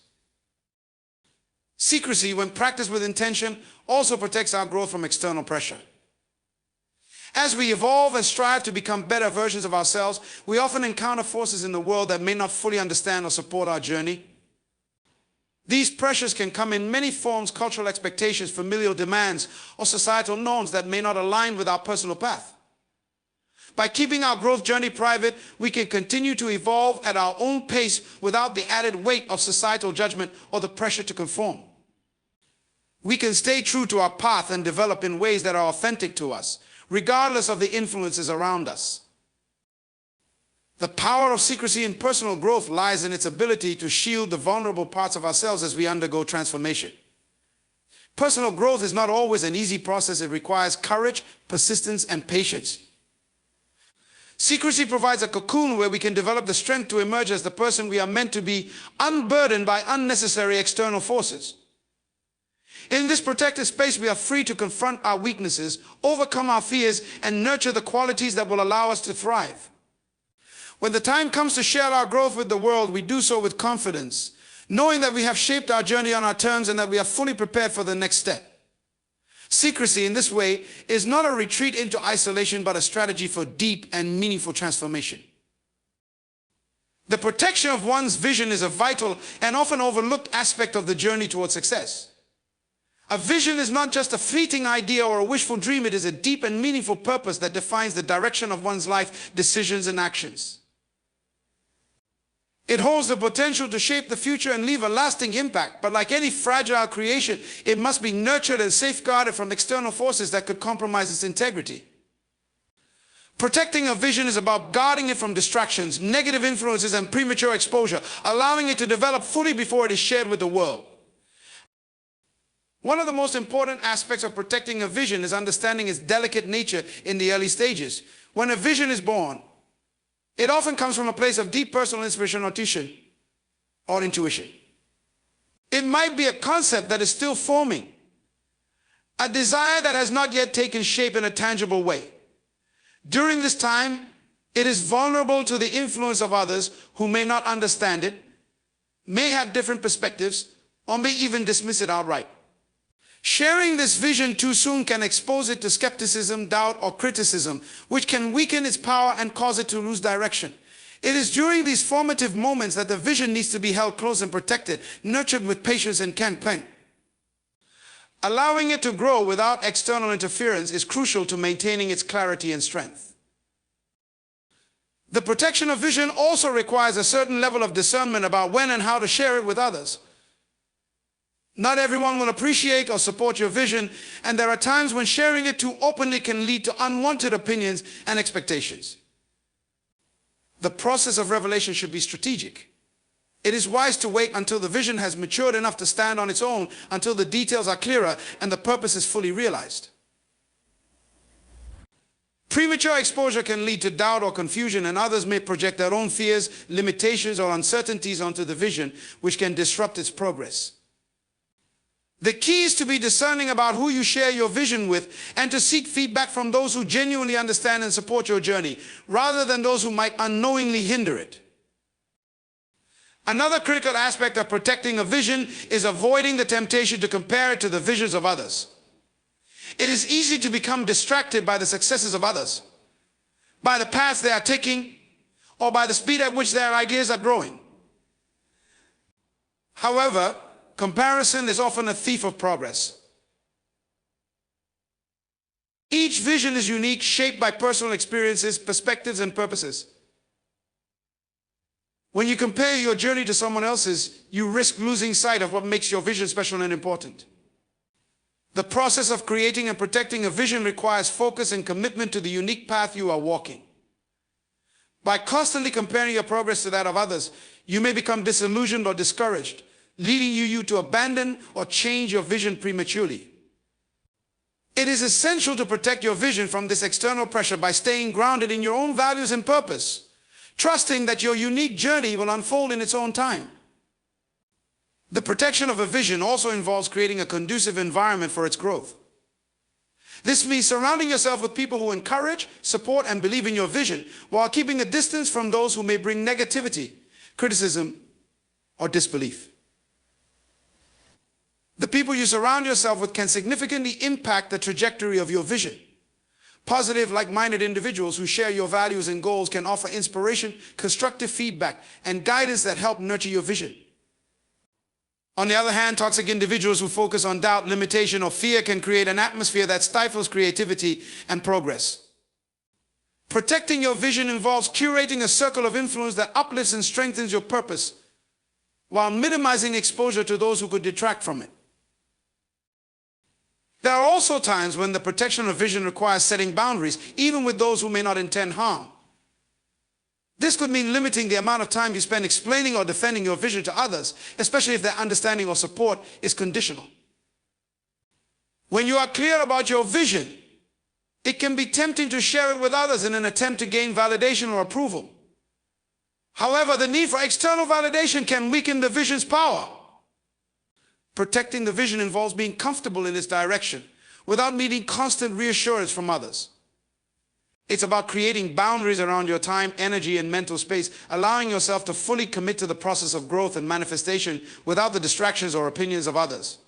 Secrecy, when practiced with intention, also protects our growth from external pressure. As we evolve and strive to become better versions of ourselves, we often encounter forces in the world that may not fully understand or support our journey. These pressures can come in many forms: cultural expectations, familial demands, or societal norms that may not align with our personal path. By keeping our growth journey private, we can continue to evolve at our own pace without the added weight of societal judgment or the pressure to conform. We can stay true to our path and develop in ways that are authentic to us, regardless of the influences around us. The power of secrecy in personal growth lies in its ability to shield the vulnerable parts of ourselves as we undergo transformation. Personal growth is not always an easy process. It requires courage, persistence, and patience. Secrecy provides a cocoon where we can develop the strength to emerge as the person we are meant to be, unburdened by unnecessary external forces. In this protected space, we are free to confront our weaknesses, overcome our fears, and nurture the qualities that will allow us to thrive. When the time comes to share our growth with the world, we do so with confidence, knowing that we have shaped our journey on our terms and that we are fully prepared for the next step. Secrecy, in this way, is not a retreat into isolation, but a strategy for deep and meaningful transformation. The protection of one's vision is a vital and often overlooked aspect of the journey towards success. A vision is not just a fleeting idea or a wishful dream. It is a deep and meaningful purpose that defines the direction of one's life, decisions, and actions. It holds the potential to shape the future and leave a lasting impact, but like any fragile creation, it must be nurtured and safeguarded from external forces that could compromise its integrity. Protecting a vision is about guarding it from distractions, negative influences, and premature exposure, allowing it to develop fully before it is shared with the world. One of the most important aspects of protecting a vision is understanding its delicate nature in the early stages. When a vision is born, it often comes from a place of deep personal inspiration or intuition. It might be a concept that is still forming, a desire that has not yet taken shape in a tangible way. During this time, it is vulnerable to the influence of others who may not understand it, may have different perspectives, or may even dismiss it outright. Sharing this vision too soon can expose it to skepticism, doubt, or criticism, which can weaken its power and cause it to lose direction. It is during these formative moments that the vision needs to be held close and protected, nurtured with patience and contempt. Allowing it to grow without external interference is crucial to maintaining its clarity and strength. The protection of vision also requires a certain level of discernment about when and how to share it with others. Not everyone will appreciate or support your vision, and there are times when sharing it too openly can lead to unwanted opinions and expectations. The process of revelation should be strategic. It is wise to wait until the vision has matured enough to stand on its own, until the details are clearer and the purpose is fully realized. Premature exposure can lead to doubt or confusion, and others may project their own fears, limitations, or uncertainties onto the vision, which can disrupt its progress. The key is to be discerning about who you share your vision with and to seek feedback from those who genuinely understand and support your journey, rather than those who might unknowingly hinder it. Another critical aspect of protecting a vision is avoiding the temptation to compare it to the visions of others. It is easy to become distracted by the successes of others, by the paths they are taking, or by the speed at which their ideas are growing. However, comparison is often a thief of progress. Each vision is unique, shaped by personal experiences, perspectives, and purposes. When you compare your journey to someone else's, you risk losing sight of what makes your vision special and important. The process of creating and protecting a vision requires focus and commitment to the unique path you are walking. By constantly comparing your progress to that of others, you may become disillusioned or discouraged, leading you to abandon or change your vision prematurely. It is essential to protect your vision from this external pressure by staying grounded in your own values and purpose, trusting that your unique journey will unfold in its own time. The protection of a vision also involves creating a conducive environment for its growth. This means surrounding yourself with people who encourage, support, and believe in your vision, while keeping a distance from those who may bring negativity, criticism, or disbelief. The people you surround yourself with can significantly impact the trajectory of your vision. Positive, like-minded individuals who share your values and goals can offer inspiration, constructive feedback, and guidance that help nurture your vision. On the other hand, toxic individuals who focus on doubt, limitation, or fear can create an atmosphere that stifles creativity and progress. Protecting your vision involves curating a circle of influence that uplifts and strengthens your purpose, while minimizing exposure to those who could detract from it. There are also times when the protection of vision requires setting boundaries, even with those who may not intend harm. This could mean limiting the amount of time you spend explaining or defending your vision to others, especially if their understanding or support is conditional. When you are clear about your vision, it can be tempting to share it with others in an attempt to gain validation or approval. However, the need for external validation can weaken the vision's power. Protecting the vision involves being comfortable in its direction without needing constant reassurance from others. It's about creating boundaries around your time, energy, and mental space, allowing yourself to fully commit to the process of growth and manifestation without the distractions or opinions of others.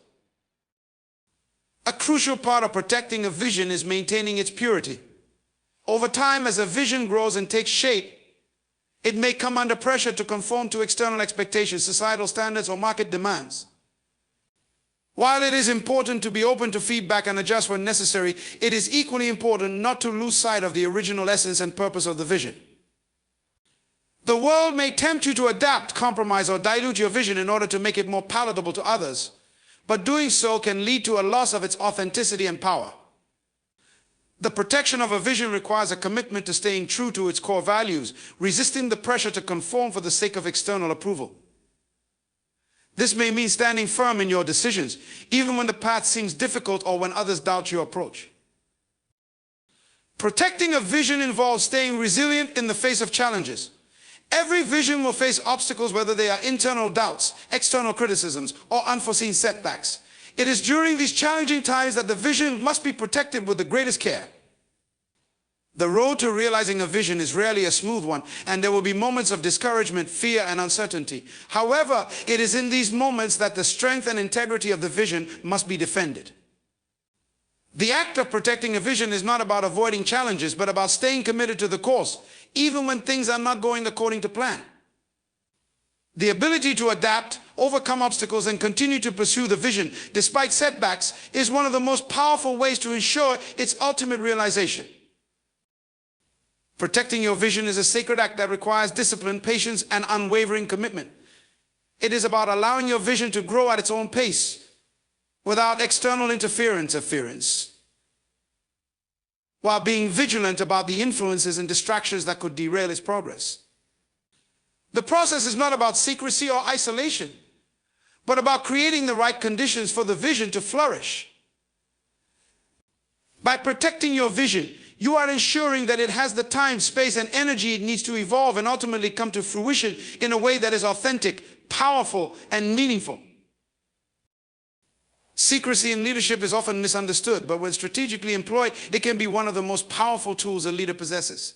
A crucial part of protecting a vision is maintaining its purity. Over time, as a vision grows and takes shape, it may come under pressure to conform to external expectations, societal standards, or market demands. While it is important to be open to feedback and adjust when necessary, it is equally important not to lose sight of the original essence and purpose of the vision. The world may tempt you to adapt, compromise, or dilute your vision in order to make it more palatable to others, but doing so can lead to a loss of its authenticity and power. The protection of a vision requires a commitment to staying true to its core values, resisting the pressure to conform for the sake of external approval. This may mean standing firm in your decisions, even when the path seems difficult or when others doubt your approach. Protecting a vision involves staying resilient in the face of challenges. Every vision will face obstacles, whether they are internal doubts, external criticisms, or unforeseen setbacks. It is during these challenging times that the vision must be protected with the greatest care. The road to realizing a vision is rarely a smooth one, and there will be moments of discouragement, fear, and uncertainty. However, it is in these moments that the strength and integrity of the vision must be defended. The act of protecting a vision is not about avoiding challenges, but about staying committed to the course, even when things are not going according to plan. The ability to adapt, overcome obstacles, and continue to pursue the vision despite setbacks is one of the most powerful ways to ensure its ultimate realization. Protecting your vision is a sacred act that requires discipline, patience, and unwavering commitment. It is about allowing your vision to grow at its own pace, without external interference, while being vigilant about the influences and distractions that could derail its progress. The process is not about secrecy or isolation, but about creating the right conditions for the vision to flourish. By protecting your vision, you are ensuring that it has the time, space, and energy it needs to evolve and ultimately come to fruition in a way that is authentic, powerful, and meaningful. Secrecy in leadership is often misunderstood, but when strategically employed, it can be one of the most powerful tools a leader possesses.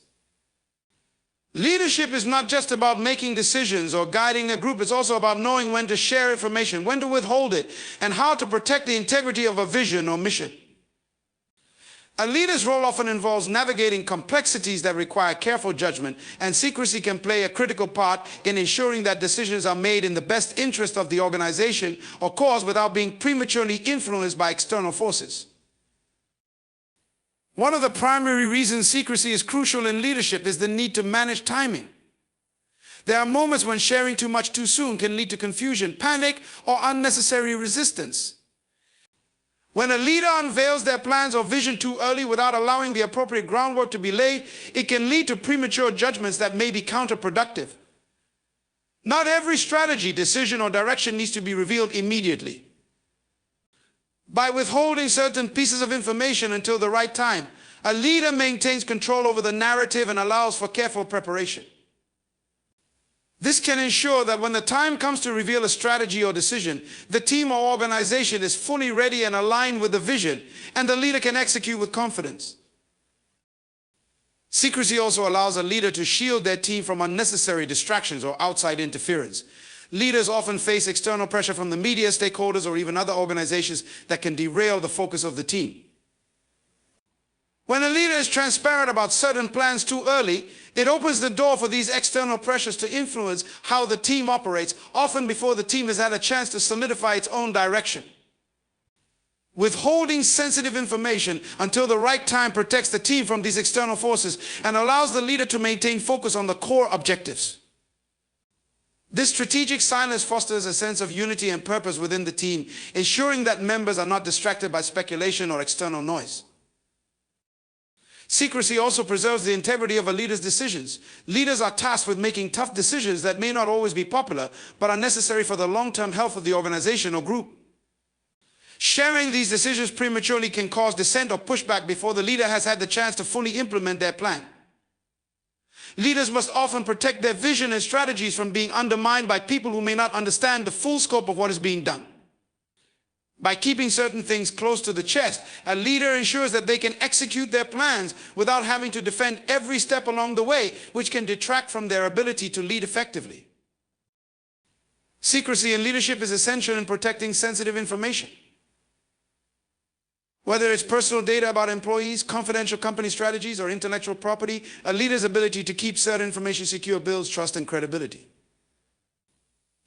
Leadership is not just about making decisions or guiding a group. It's also about knowing when to share information, when to withhold it, and how to protect the integrity of a vision or mission. A leader's role often involves navigating complexities that require careful judgment, and secrecy can play a critical part in ensuring that decisions are made in the best interest of the organization or cause without being prematurely influenced by external forces. One of the primary reasons secrecy is crucial in leadership is the need to manage timing. There are moments when sharing too much too soon can lead to confusion, panic, or unnecessary resistance. When a leader unveils their plans or vision too early without allowing the appropriate groundwork to be laid, it can lead to premature judgments that may be counterproductive. Not every strategy, decision, or direction needs to be revealed immediately. By withholding certain pieces of information until the right time, a leader maintains control over the narrative and allows for careful preparation. This can ensure that when the time comes to reveal a strategy or decision, the team or organization is fully ready and aligned with the vision, and the leader can execute with confidence. Secrecy also allows a leader to shield their team from unnecessary distractions or outside interference. Leaders often face external pressure from the media, stakeholders, or even other organizations that can derail the focus of the team. When a leader is transparent about certain plans too early, it opens the door for these external pressures to influence how the team operates, often before the team has had a chance to solidify its own direction. Withholding sensitive information until the right time protects the team from these external forces and allows the leader to maintain focus on the core objectives. This strategic silence fosters a sense of unity and purpose within the team, ensuring that members are not distracted by speculation or external noise. Secrecy also preserves the integrity of a leader's decisions. Leaders are tasked with making tough decisions that may not always be popular, but are necessary for the long-term health of the organization or group. Sharing these decisions prematurely can cause dissent or pushback before the leader has had the chance to fully implement their plan. Leaders must often protect their vision and strategies from being undermined by people who may not understand the full scope of what is being done. By keeping certain things close to the chest, a leader ensures that they can execute their plans without having to defend every step along the way, which can detract from their ability to lead effectively. Secrecy in leadership is essential in protecting sensitive information. Whether it's personal data about employees, confidential company strategies, or intellectual property, a leader's ability to keep certain information secure builds trust and credibility.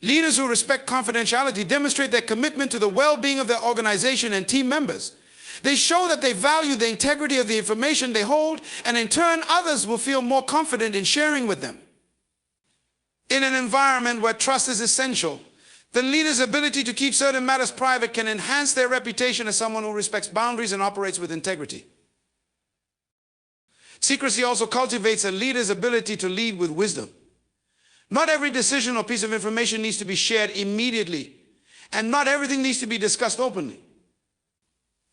Leaders who respect confidentiality demonstrate their commitment to the well-being of their organization and team members. They show that they value the integrity of the information they hold, and in turn, others will feel more confident in sharing with them. In an environment where trust is essential, the leader's ability to keep certain matters private can enhance their reputation as someone who respects boundaries and operates with integrity. Secrecy also cultivates a leader's ability to lead with wisdom. Not every decision or piece of information needs to be shared immediately, and not everything needs to be discussed openly.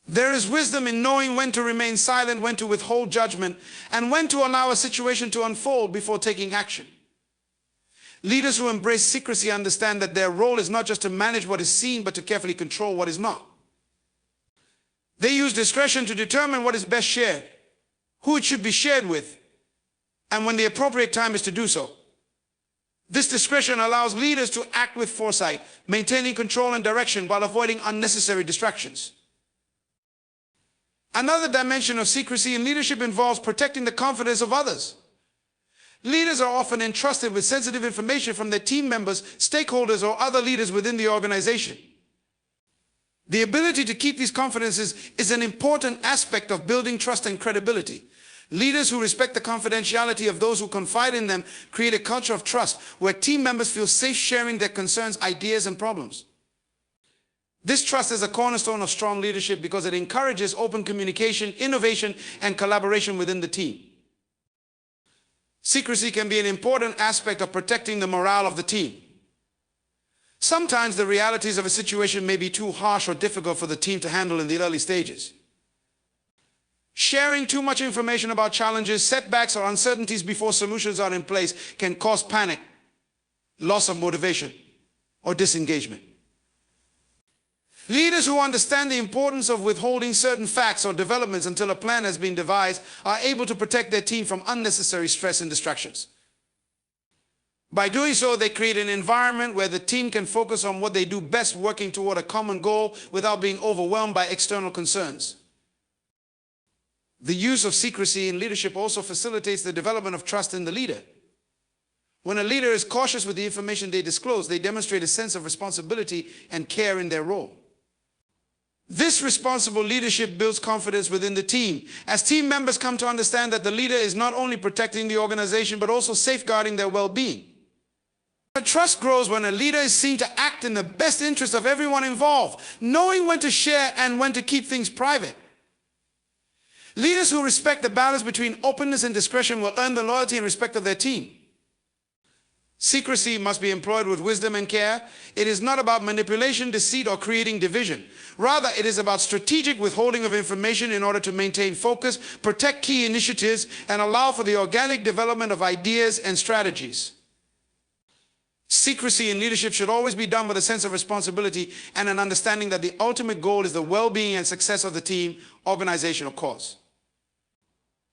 There is wisdom in knowing when to remain silent, when to withhold judgment, and when to allow a situation to unfold before taking action. Leaders who embrace secrecy understand that their role is not just to manage what is seen, but to carefully control what is not. They use discretion to determine what is best shared, who it should be shared with, and when the appropriate time is to do so. This discretion allows leaders to act with foresight, maintaining control and direction while avoiding unnecessary distractions. Another dimension of secrecy in leadership involves protecting the confidence of others. Leaders are often entrusted with sensitive information from their team members, stakeholders, or other leaders within the organization. The ability to keep these confidences is an important aspect of building trust and credibility. Leaders who respect the confidentiality of those who confide in them create a culture of trust where team members feel safe sharing their concerns, ideas, and problems. This trust is a cornerstone of strong leadership because it encourages open communication, innovation, and collaboration within the team. Secrecy can be an important aspect of protecting the morale of the team. Sometimes the realities of a situation may be too harsh or difficult for the team to handle in the early stages. Sharing too much information about challenges, setbacks, or uncertainties before solutions are in place can cause panic, loss of motivation, or disengagement. Leaders who understand the importance of withholding certain facts or developments until a plan has been devised are able to protect their team from unnecessary stress and distractions. By doing so, they create an environment where the team can focus on what they do best, working toward a common goal without being overwhelmed by external concerns. The use of secrecy in leadership also facilitates the development of trust in the leader. When a leader is cautious with the information they disclose, they demonstrate a sense of responsibility and care in their role. This responsible leadership builds confidence within the team, as team members come to understand that the leader is not only protecting the organization, but also safeguarding their well-being. Trust grows when a leader is seen to act in the best interest of everyone involved, knowing when to share and when to keep things private. Leaders who respect the balance between openness and discretion will earn the loyalty and respect of their team. Secrecy must be employed with wisdom and care. It is not about manipulation, deceit, or creating division. Rather, it is about strategic withholding of information in order to maintain focus, protect key initiatives, and allow for the organic development of ideas and strategies. Secrecy in leadership should always be done with a sense of responsibility and an understanding that the ultimate goal is the well-being and success of the team, organization, or cause.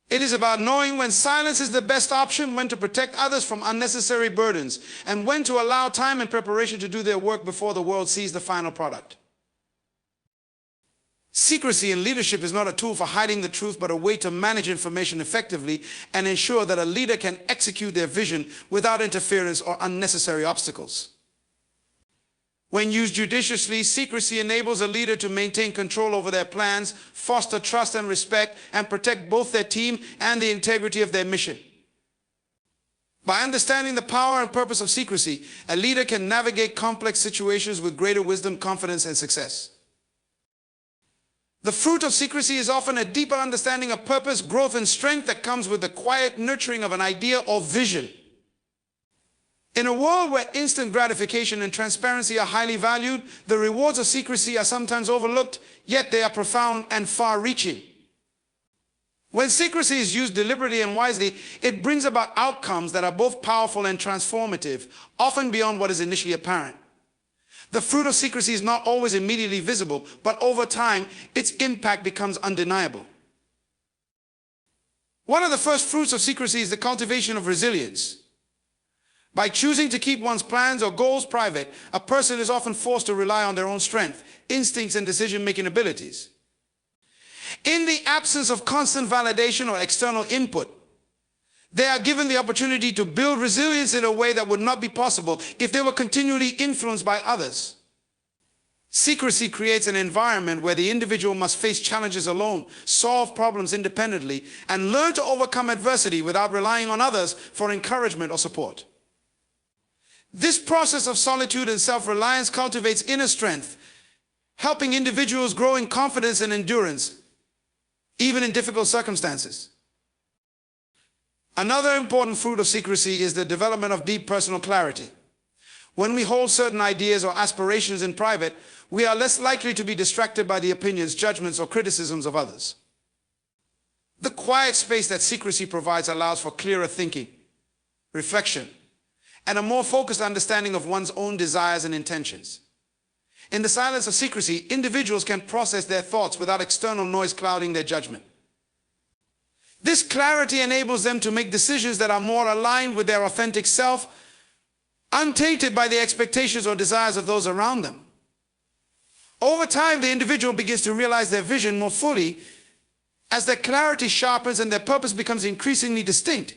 It is about knowing when silence is the best option, when to protect others from unnecessary burdens, and when to allow time and preparation to do their work before the world sees the final product. Secrecy in leadership is not a tool for hiding the truth, but a way to manage information effectively and ensure that a leader can execute their vision without interference or unnecessary obstacles. When used judiciously, secrecy enables a leader to maintain control over their plans, foster trust and respect, and protect both their team and the integrity of their mission. By understanding the power and purpose of secrecy, a leader can navigate complex situations with greater wisdom, confidence, and success. The fruit of secrecy is often a deeper understanding of purpose, growth, and strength that comes with the quiet nurturing of an idea or vision. In a world where instant gratification and transparency are highly valued, the rewards of secrecy are sometimes overlooked, yet they are profound and far-reaching. When secrecy is used deliberately and wisely, it brings about outcomes that are both powerful and transformative, often beyond what is initially apparent. The fruit of secrecy is not always immediately visible, but over time, its impact becomes undeniable. One of the first fruits of secrecy is the cultivation of resilience. By choosing to keep one's plans or goals private, a person is often forced to rely on their own strength, instincts, and decision-making abilities. In the absence of constant validation or external input, They are given the opportunity to build resilience in a way that would not be possible if they were continually influenced by others. Secrecy creates an environment where the individual must face challenges alone, solve problems independently, and learn to overcome adversity without relying on others for encouragement or support. This process of solitude and self-reliance cultivates inner strength, helping individuals grow in confidence and endurance, even in difficult circumstances. Another important fruit of secrecy is the development of deep personal clarity. When we hold certain ideas or aspirations in private, we are less likely to be distracted by the opinions, judgments, or criticisms of others. The quiet space that secrecy provides allows for clearer thinking, reflection, and a more focused understanding of one's own desires and intentions. In the silence of secrecy, individuals can process their thoughts without external noise clouding their judgment. This clarity enables them to make decisions that are more aligned with their authentic self, untainted by the expectations or desires of those around them. Over time, the individual begins to realize their vision more fully as their clarity sharpens and their purpose becomes increasingly distinct.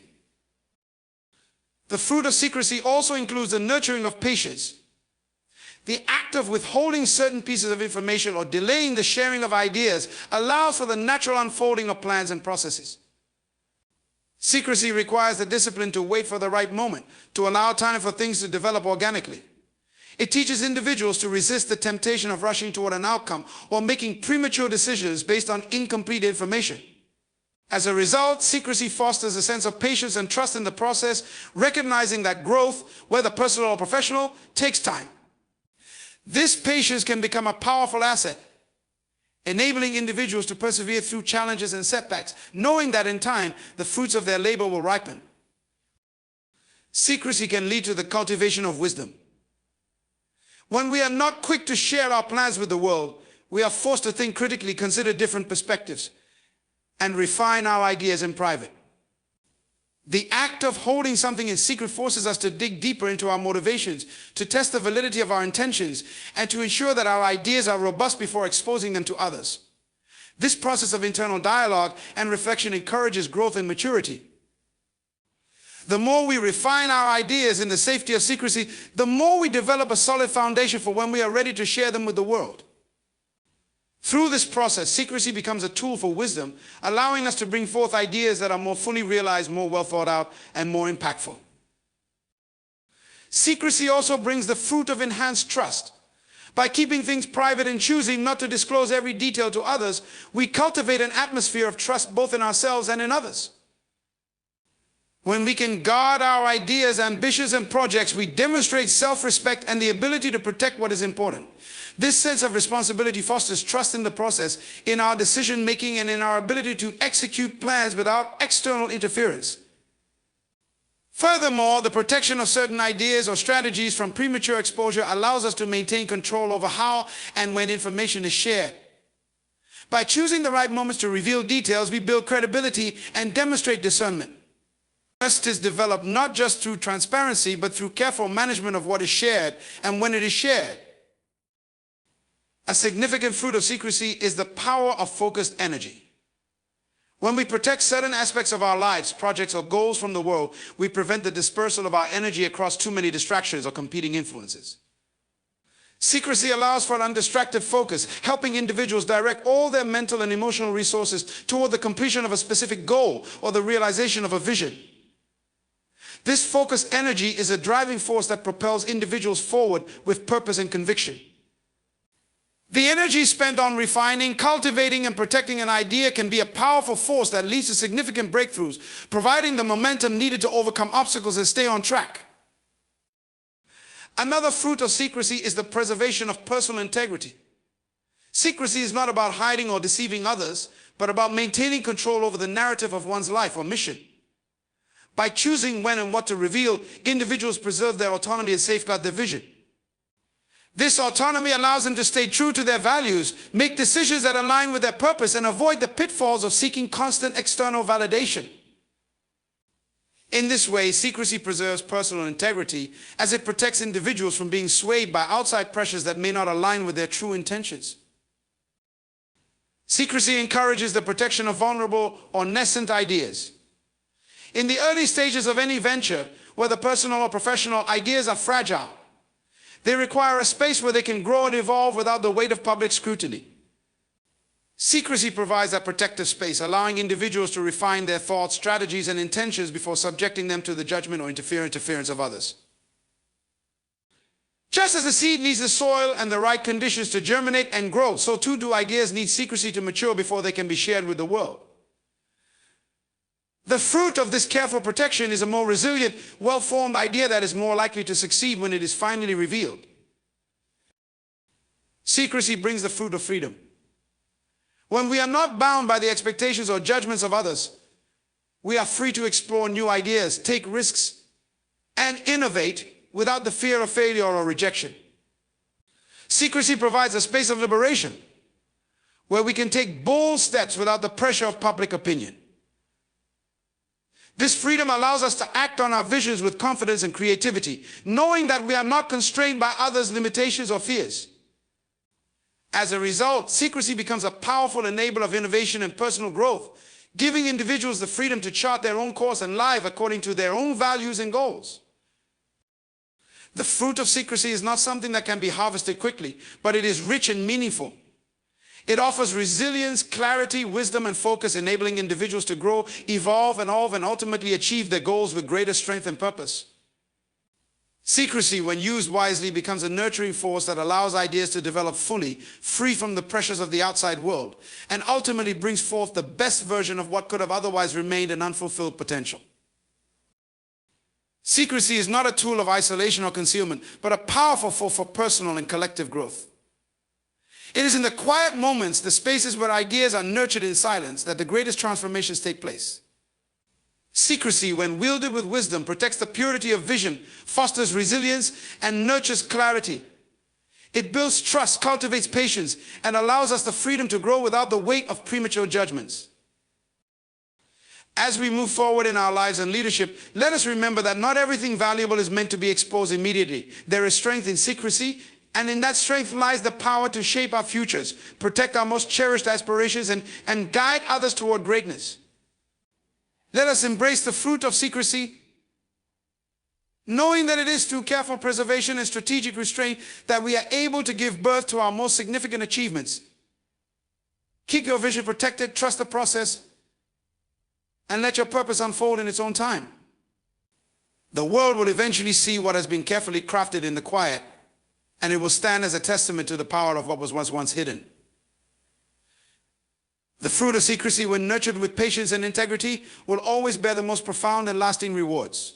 The fruit of secrecy also includes the nurturing of patience. The act of withholding certain pieces of information or delaying the sharing of ideas allows for the natural unfolding of plans and processes. Secrecy requires the discipline to wait for the right moment, to allow time for things to develop organically. It teaches individuals to resist the temptation of rushing toward an outcome or making premature decisions based on incomplete information. As a result, secrecy fosters a sense of patience and trust in the process, recognizing that growth, whether personal or professional, takes time. This patience can become a powerful asset, enabling individuals to persevere through challenges and setbacks, knowing that in time, the fruits of their labor will ripen. Secrecy can lead to the cultivation of wisdom. When we are not quick to share our plans with the world, we are forced to think critically, consider different perspectives, and refine our ideas in private. The act of holding something in secret forces us to dig deeper into our motivations, to test the validity of our intentions, and to ensure that our ideas are robust before exposing them to others. This process of internal dialogue and reflection encourages growth and maturity. The more we refine our ideas in the safety of secrecy, the more we develop a solid foundation for when we are ready to share them with the world. Through this process, secrecy becomes a tool for wisdom, allowing us to bring forth ideas that are more fully realized, more well thought out, and more impactful. Secrecy also brings the fruit of enhanced trust. By keeping things private and choosing not to disclose every detail to others, we cultivate an atmosphere of trust both in ourselves and in others. When we can guard our ideas, ambitions, and projects, we demonstrate self-respect and the ability to protect what is important. This sense of responsibility fosters trust in the process, in our decision-making, and in our ability to execute plans without external interference. Furthermore, the protection of certain ideas or strategies from premature exposure allows us to maintain control over how and when information is shared. By choosing the right moments to reveal details, we build credibility and demonstrate discernment. Trust is developed not just through transparency, but through careful management of what is shared and when it is shared. A significant fruit of secrecy is the power of focused energy. When we protect certain aspects of our lives, projects, or goals from the world, we prevent the dispersal of our energy across too many distractions or competing influences. Secrecy allows for an undistracted focus, helping individuals direct all their mental and emotional resources toward the completion of a specific goal or the realization of a vision. This focused energy is a driving force that propels individuals forward with purpose and conviction. The energy spent on refining, cultivating, and protecting an idea can be a powerful force that leads to significant breakthroughs, providing the momentum needed to overcome obstacles and stay on track. Another fruit of secrecy is the preservation of personal integrity. Secrecy is not about hiding or deceiving others, but about maintaining control over the narrative of one's life or mission. By choosing when and what to reveal, individuals preserve their autonomy and safeguard their vision. This autonomy allows them to stay true to their values, make decisions that align with their purpose, and avoid the pitfalls of seeking constant external validation. In this way, secrecy preserves personal integrity as it protects individuals from being swayed by outside pressures that may not align with their true intentions. Secrecy encourages the protection of vulnerable or nascent ideas. In the early stages of any venture, whether personal or professional, ideas are fragile. They require a space where they can grow and evolve without the weight of public scrutiny. Secrecy provides that protective space, allowing individuals to refine their thoughts, strategies, and intentions before subjecting them to the judgment or interference of others. Just as the seed needs the soil and the right conditions to germinate and grow, so too do ideas need secrecy to mature before they can be shared with the world. The fruit of this careful protection is a more resilient, well-formed idea that is more likely to succeed when it is finally revealed. Secrecy brings the fruit of freedom. When we are not bound by the expectations or judgments of others, we are free to explore new ideas, take risks, and innovate without the fear of failure or rejection. Secrecy provides a space of liberation where we can take bold steps without the pressure of public opinion. This freedom allows us to act on our visions with confidence and creativity, knowing that we are not constrained by others' limitations or fears. As a result, secrecy becomes a powerful enabler of innovation and personal growth, giving individuals the freedom to chart their own course in life according to their own values and goals. The fruit of secrecy is not something that can be harvested quickly, but it is rich and meaningful. It offers resilience, clarity, wisdom, and focus, enabling individuals to grow, evolve, and ultimately achieve their goals with greater strength and purpose. Secrecy, when used wisely, becomes a nurturing force that allows ideas to develop fully, free from the pressures of the outside world, and ultimately brings forth the best version of what could have otherwise remained an unfulfilled potential. Secrecy is not a tool of isolation or concealment, but a powerful force for personal and collective growth. It is in the quiet moments, the spaces where ideas are nurtured in silence, that the greatest transformations take place. Secrecy, when wielded with wisdom, protects the purity of vision, fosters resilience, and nurtures clarity. It builds trust, cultivates patience, and allows us the freedom to grow without the weight of premature judgments. As we move forward in our lives and leadership, let us remember that not everything valuable is meant to be exposed immediately. There is strength in secrecy, and in that strength lies the power to shape our futures, protect our most cherished aspirations, and guide others toward greatness. Let us embrace the fruit of secrecy, knowing that it is through careful preservation and strategic restraint that we are able to give birth to our most significant achievements. Keep your vision protected, trust the process, and let your purpose unfold in its own time. The world will eventually see what has been carefully crafted in the quiet, and it will stand as a testament to the power of what was once hidden. The fruit of secrecy, when nurtured with patience and integrity, will always bear the most profound and lasting rewards.